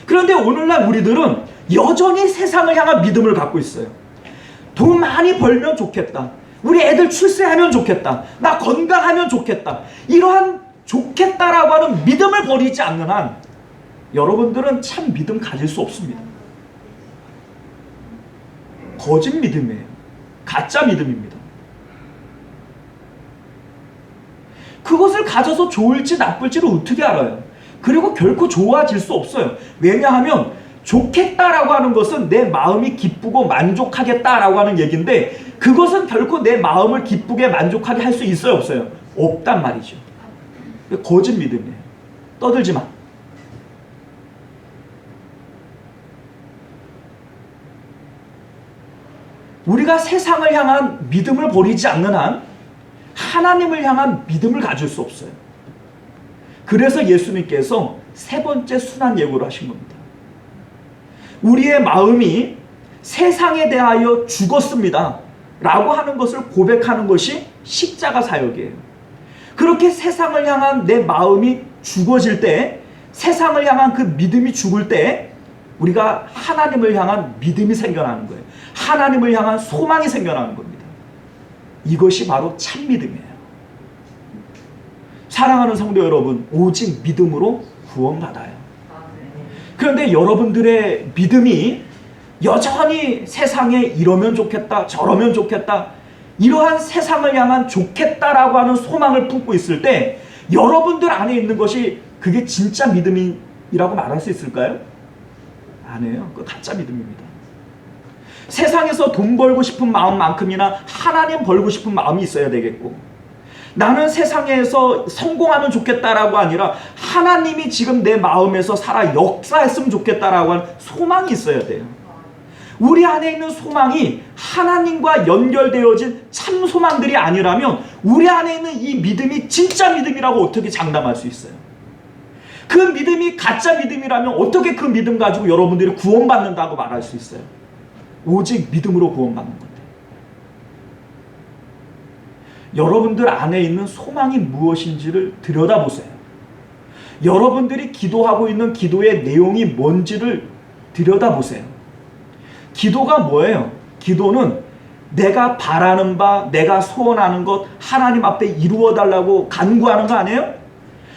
그런데 오늘날 우리들은 여전히 세상을 향한 믿음을 갖고 있어요. 돈 많이 벌면 좋겠다. 우리 애들 출세하면 좋겠다. 나 건강하면 좋겠다. 이러한 좋겠다라고 하는 믿음을 버리지 않는 한 여러분들은 참 믿음 가질 수 없습니다. 거짓 믿음이에요. 가짜 믿음입니다. 그것을 가져서 좋을지 나쁠지를 어떻게 알아요? 그리고 결코 좋아질 수 없어요. 왜냐하면 좋겠다라고 하는 것은 내 마음이 기쁘고 만족하겠다라고 하는 얘기인데 그것은 결코 내 마음을 기쁘게 만족하게 할 수 있어요, 없어요? 없단 말이죠. 거짓 믿음이에요. 떠들지 마. 우리가 세상을 향한 믿음을 버리지 않는 한 하나님을 향한 믿음을 가질 수 없어요. 그래서 예수님께서 세 번째 순환 예고를 하신 겁니다. 우리의 마음이 세상에 대하여 죽었습니다 라고 하는 것을 고백하는 것이 십자가 사역이에요. 그렇게 세상을 향한 내 마음이 죽어질 때, 세상을 향한 그 믿음이 죽을 때 우리가 하나님을 향한 믿음이 생겨나는 거예요. 하나님을 향한 소망이 생겨나는 겁니다. 이것이 바로 참 믿음이에요. 사랑하는 성도 여러분, 오직 믿음으로 구원받아요. 그런데 여러분들의 믿음이 여전히 세상에 이러면 좋겠다, 저러면 좋겠다, 이러한 세상을 향한 좋겠다라고 하는 소망을 품고 있을 때 여러분들 안에 있는 것이 그게 진짜 믿음이라고 말할 수 있을까요? 아니에요. 그거 가짜 믿음입니다. 세상에서 돈 벌고 싶은 마음만큼이나 하나님 벌고 싶은 마음이 있어야 되겠고, 나는 세상에서 성공하면 좋겠다라고 아니라 하나님이 지금 내 마음에서 살아 역사했으면 좋겠다라고 하는 소망이 있어야 돼요. 우리 안에 있는 소망이 하나님과 연결되어진 참 소망들이 아니라면 우리 안에 있는 이 믿음이 진짜 믿음이라고 어떻게 장담할 수 있어요? 그 믿음이 가짜 믿음이라면 어떻게 그 믿음 가지고 여러분들이 구원받는다고 말할 수 있어요? 오직 믿음으로 구원받는 건데. 여러분들 안에 있는 소망이 무엇인지를 들여다보세요. 여러분들이 기도하고 있는 기도의 내용이 뭔지를 들여다보세요. 기도가 뭐예요? 기도는 내가 바라는 바, 내가 소원하는 것 하나님 앞에 이루어달라고 간구하는 거 아니에요?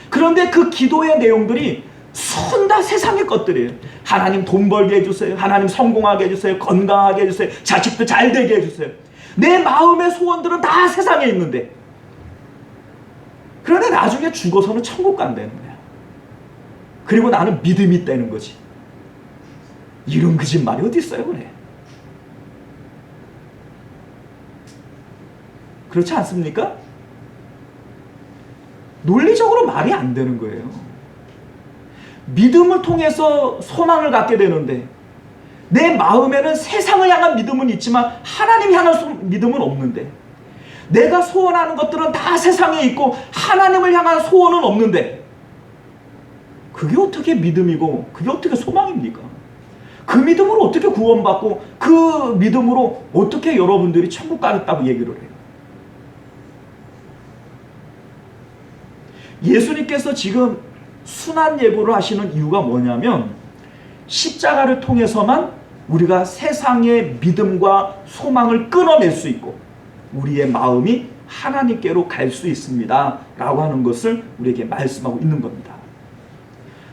그런데 그 기도의 내용들이 손 다 세상의 것들이에요. 하나님 돈 벌게 해주세요. 하나님 성공하게 해주세요. 건강하게 해주세요. 자식도 잘 되게 해주세요. 내 마음의 소원들은 다 세상에 있는데, 그런데 나중에 죽어서는 천국 간다는 거야. 그리고 나는 믿음이 있다는 거지. 이런 거짓말이 어디 있어요, 그래? 그렇지 않습니까? 논리적으로 말이 안 되는 거예요. 믿음을 통해서 소망을 갖게 되는데 내 마음에는 세상을 향한 믿음은 있지만 하나님 향한 믿음은 없는데, 내가 소원하는 것들은 다 세상에 있고 하나님을 향한 소원은 없는데, 그게 어떻게 믿음이고 그게 어떻게 소망입니까? 그 믿음으로 어떻게 구원받고 그 믿음으로 어떻게 여러분들이 천국 가겠다고 얘기를 해요? 예수님께서 지금 순환 예고를 하시는 이유가 뭐냐면, 십자가를 통해서만 우리가 세상의 믿음과 소망을 끊어낼 수 있고 우리의 마음이 하나님께로 갈 수 있습니다 라고 하는 것을 우리에게 말씀하고 있는 겁니다.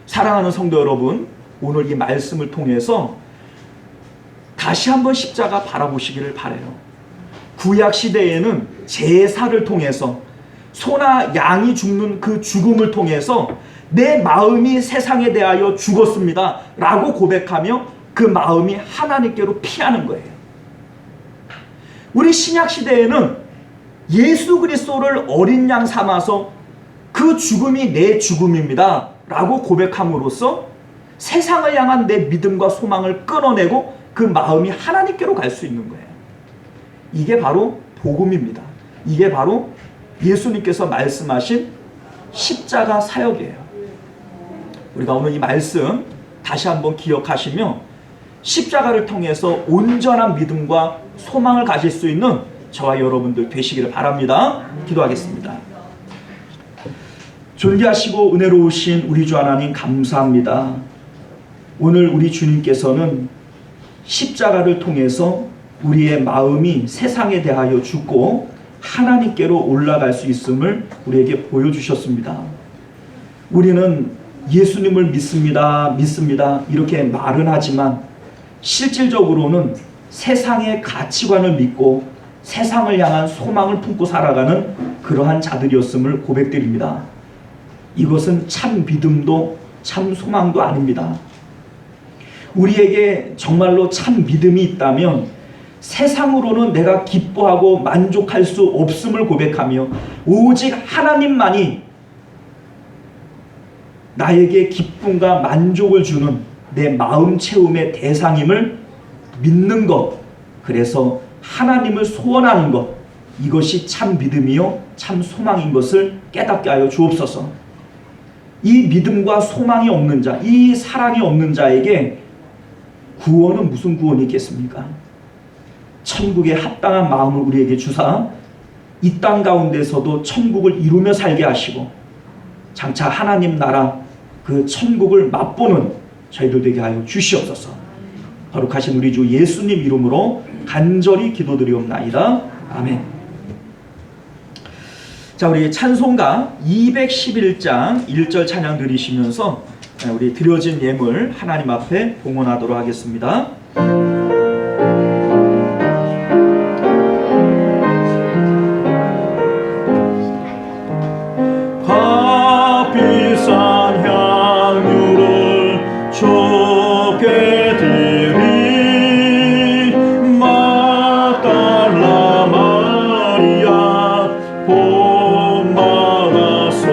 사랑하는 성도 여러분, 오늘 이 말씀을 통해서 다시 한번 십자가 바라보시기를 바라요. 구약 시대에는 제사를 통해서 소나 양이 죽는 그 죽음을 통해서 내 마음이 세상에 대하여 죽었습니다 라고 고백하며 그 마음이 하나님께로 피하는 거예요. 우리 신약 시대에는 예수 그리스도를 어린 양 삼아서 그 죽음이 내 죽음입니다 라고 고백함으로써 세상을 향한 내 믿음과 소망을 끊어내고 그 마음이 하나님께로 갈 수 있는 거예요. 이게 바로 복음입니다. 이게 바로 예수님께서 말씀하신 십자가 사역이에요. 우리가 오늘 이 말씀 다시 한번 기억하시며 십자가를 통해서 온전한 믿음과 소망을 가질 수 있는 저와 여러분들 되시기를 바랍니다. 기도하겠습니다. 존귀하시고 은혜로우신 우리 주 하나님 감사합니다. 오늘 우리 주님께서는 십자가를 통해서 우리의 마음이 세상에 대하여 죽고 하나님께로 올라갈 수 있음을 우리에게 보여주셨습니다. 우리는 예수님을 믿습니다, 이렇게 말은 하지만 실질적으로는 세상의 가치관을 믿고 세상을 향한 소망을 품고 살아가는 그러한 자들이었음을 고백드립니다. 이것은 참 믿음도 참 소망도 아닙니다. 우리에게 정말로 참 믿음이 있다면 세상으로는 내가 기뻐하고 만족할 수 없음을 고백하며 오직 하나님만이 나에게 기쁨과 만족을 주는 내 마음 채움의 대상임을 믿는 것, 그래서 하나님을 소원하는 것, 이것이 참 믿음이요 참 소망인 것을 깨닫게 하여 주옵소서. 이 믿음과 소망이 없는 자, 이 사랑이 없는 자에게 구원은 무슨 구원이 있겠습니까? 천국에 합당한 마음을 우리에게 주사 이 땅 가운데서도 천국을 이루며 살게 하시고 장차 하나님 나라 그 천국을 맛보는 저희들 되게 하여 주시옵소서. 거룩하신 우리 주 예수님 이름으로 간절히 기도드리옵나이다. 아멘. 자, 우리 찬송가 211장 1절 찬양 드리시면서 우리 드려진 예물 하나님 앞에 봉헌하도록 하겠습니다. 값비싼 향유를 주께 드린 막달라 마리아 복 받아서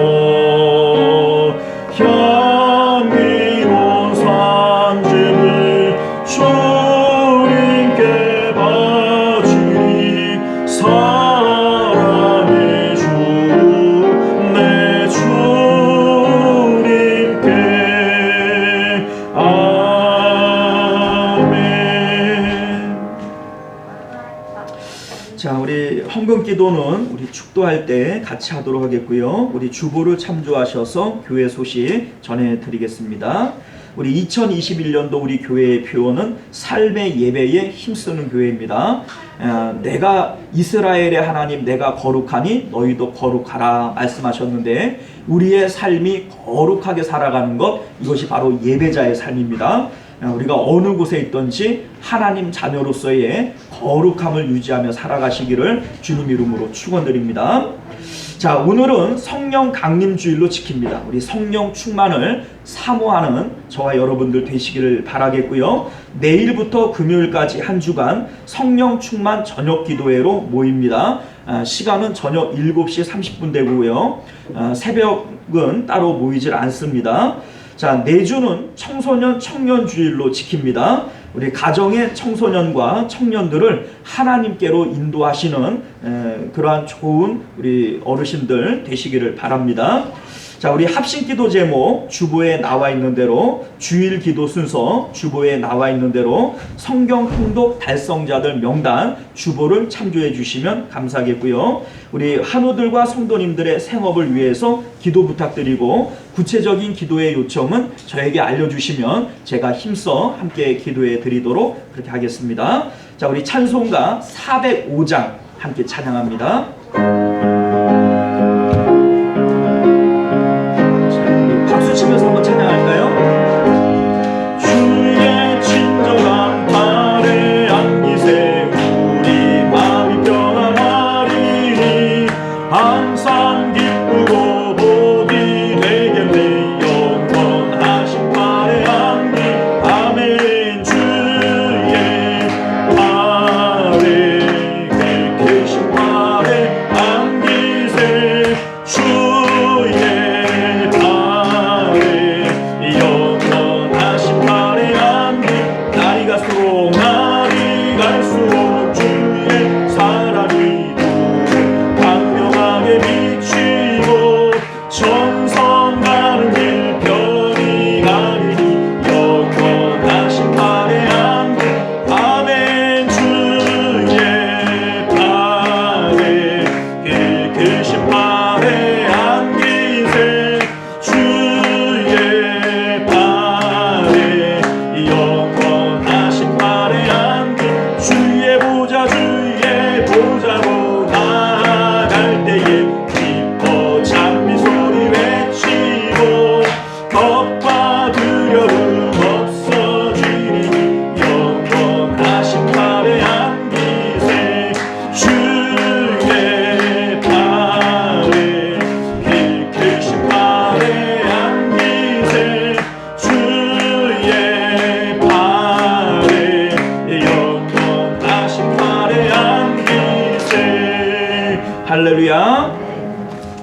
향기로운 산지를 주님께 바치리 사랑의 주 내 주님께 아멘. 자, 우리 헌금 기도는 우리 축도할 때 같이 하도록 하겠고요. 우리 주보를 참조하셔서 교회 소식 전해드리겠습니다. 우리 2021년도 우리 교회의 표어는 삶의 예배에 힘쓰는 교회입니다. 내가 이스라엘의 하나님 내가 거룩하니 너희도 거룩하라 말씀하셨는데 우리의 삶이 거룩하게 살아가는 것, 이것이 바로 예배자의 삶입니다. 우리가 어느 곳에 있든지 하나님 자녀로서의 거룩함을 유지하며 살아가시기를 주님 이름으로 축원드립니다. 자, 오늘은 성령 강림 주일로 지킵니다. 우리 성령 충만을 사모하는 저와 여러분들 되시기를 바라겠고요. 내일부터 금요일까지 한 주간 성령 충만 저녁 기도회로 모입니다. 시간은 저녁 7시 30분 되고요. 새벽은 따로 모이질 않습니다. 자, 내주는 청소년 청년 주일로 지킵니다. 우리 가정의 청소년과 청년들을 하나님께로 인도하시는 그러한 좋은 우리 어르신들 되시기를 바랍니다. 자, 우리 합심기도 제목 주보에 나와 있는 대로, 주일 기도 순서 주보에 나와 있는 대로 성경 통독 달성자들 명단 주보를 참조해 주시면 감사하겠고요. 우리 한우들과 성도님들의 생업을 위해서 기도 부탁드리고 구체적인 기도의 요청은 저에게 알려주시면 제가 힘써 함께 기도해 드리도록 그렇게 하겠습니다. 자, 우리 찬송가 405장 함께 찬양합니다. 치면서 한번 찬양할까요? 주의 친절한 발에 안기세 우리 마음이 편안하리니 항상 기쁘고 복이 되겠네 영원하신 발에 안기 아멘. 주의 발에 계신 발에 두려움 없어지니 영원하신 팔에 안기세 주의 팔에 피 크신 팔에 안기세 주의 팔에 영원하신 팔에 안기세. 할렐루야.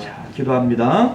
자, 기도합니다.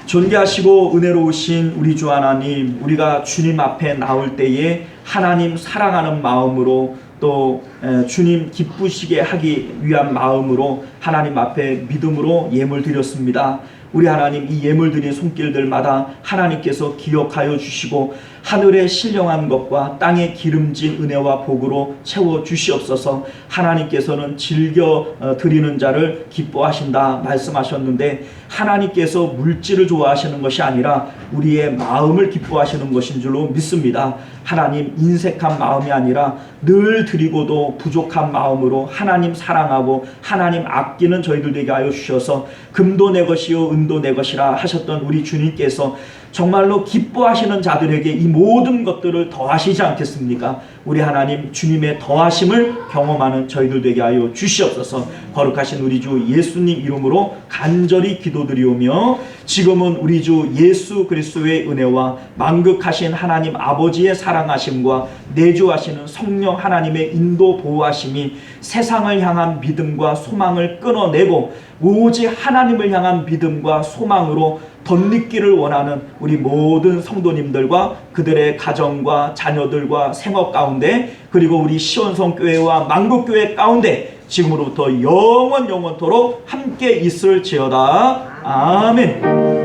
존귀하시고 은혜로우신 우리 주 하나님, 우리가 주님 앞에 나올 때에 하나님 사랑하는 마음으로 또 주님 기쁘시게 하기 위한 마음으로 하나님 앞에 믿음으로 예물 드렸습니다. 우리 하나님, 이 예물 드린 손길들마다 하나님께서 기억하여 주시고 하늘의 신령한 것과 땅의 기름진 은혜와 복으로 채워 주시옵소서. 하나님께서는 즐겨 드리는 자를 기뻐하신다 말씀하셨는데, 하나님께서 물질을 좋아하시는 것이 아니라 우리의 마음을 기뻐하시는 것인 줄로 믿습니다. 하나님, 인색한 마음이 아니라 늘 드리고도 부족한 마음으로 하나님 사랑하고 하나님 아끼는 저희들 되게 하여 주셔서 금도 내 것이요 은도 내 것이라 하셨던 우리 주님께서 정말로 기뻐하시는 자들에게 이 모든 것들을 더하시지 않겠습니까? 우리 하나님, 주님의 더하심을 경험하는 저희들 되게 하여 주시옵소서. 거룩하신 우리 주 예수님 이름으로 간절히 기도드리오며, 지금은 우리 주 예수 그리스도의 은혜와 만극하신 하나님 아버지의 사랑하심과 내주하시는 성령 하나님의 인도 보호하심이 세상을 향한 믿음과 소망을 끊어내고 오직 하나님을 향한 믿음과 소망으로 덧립기를 원하는 우리 모든 성도님들과 그들의 가정과 자녀들과 생업 가운데, 그리고 우리 시온성교회와 만국교회 가운데 지금으로부터 영원토록 함께 있을지어다. 아멘.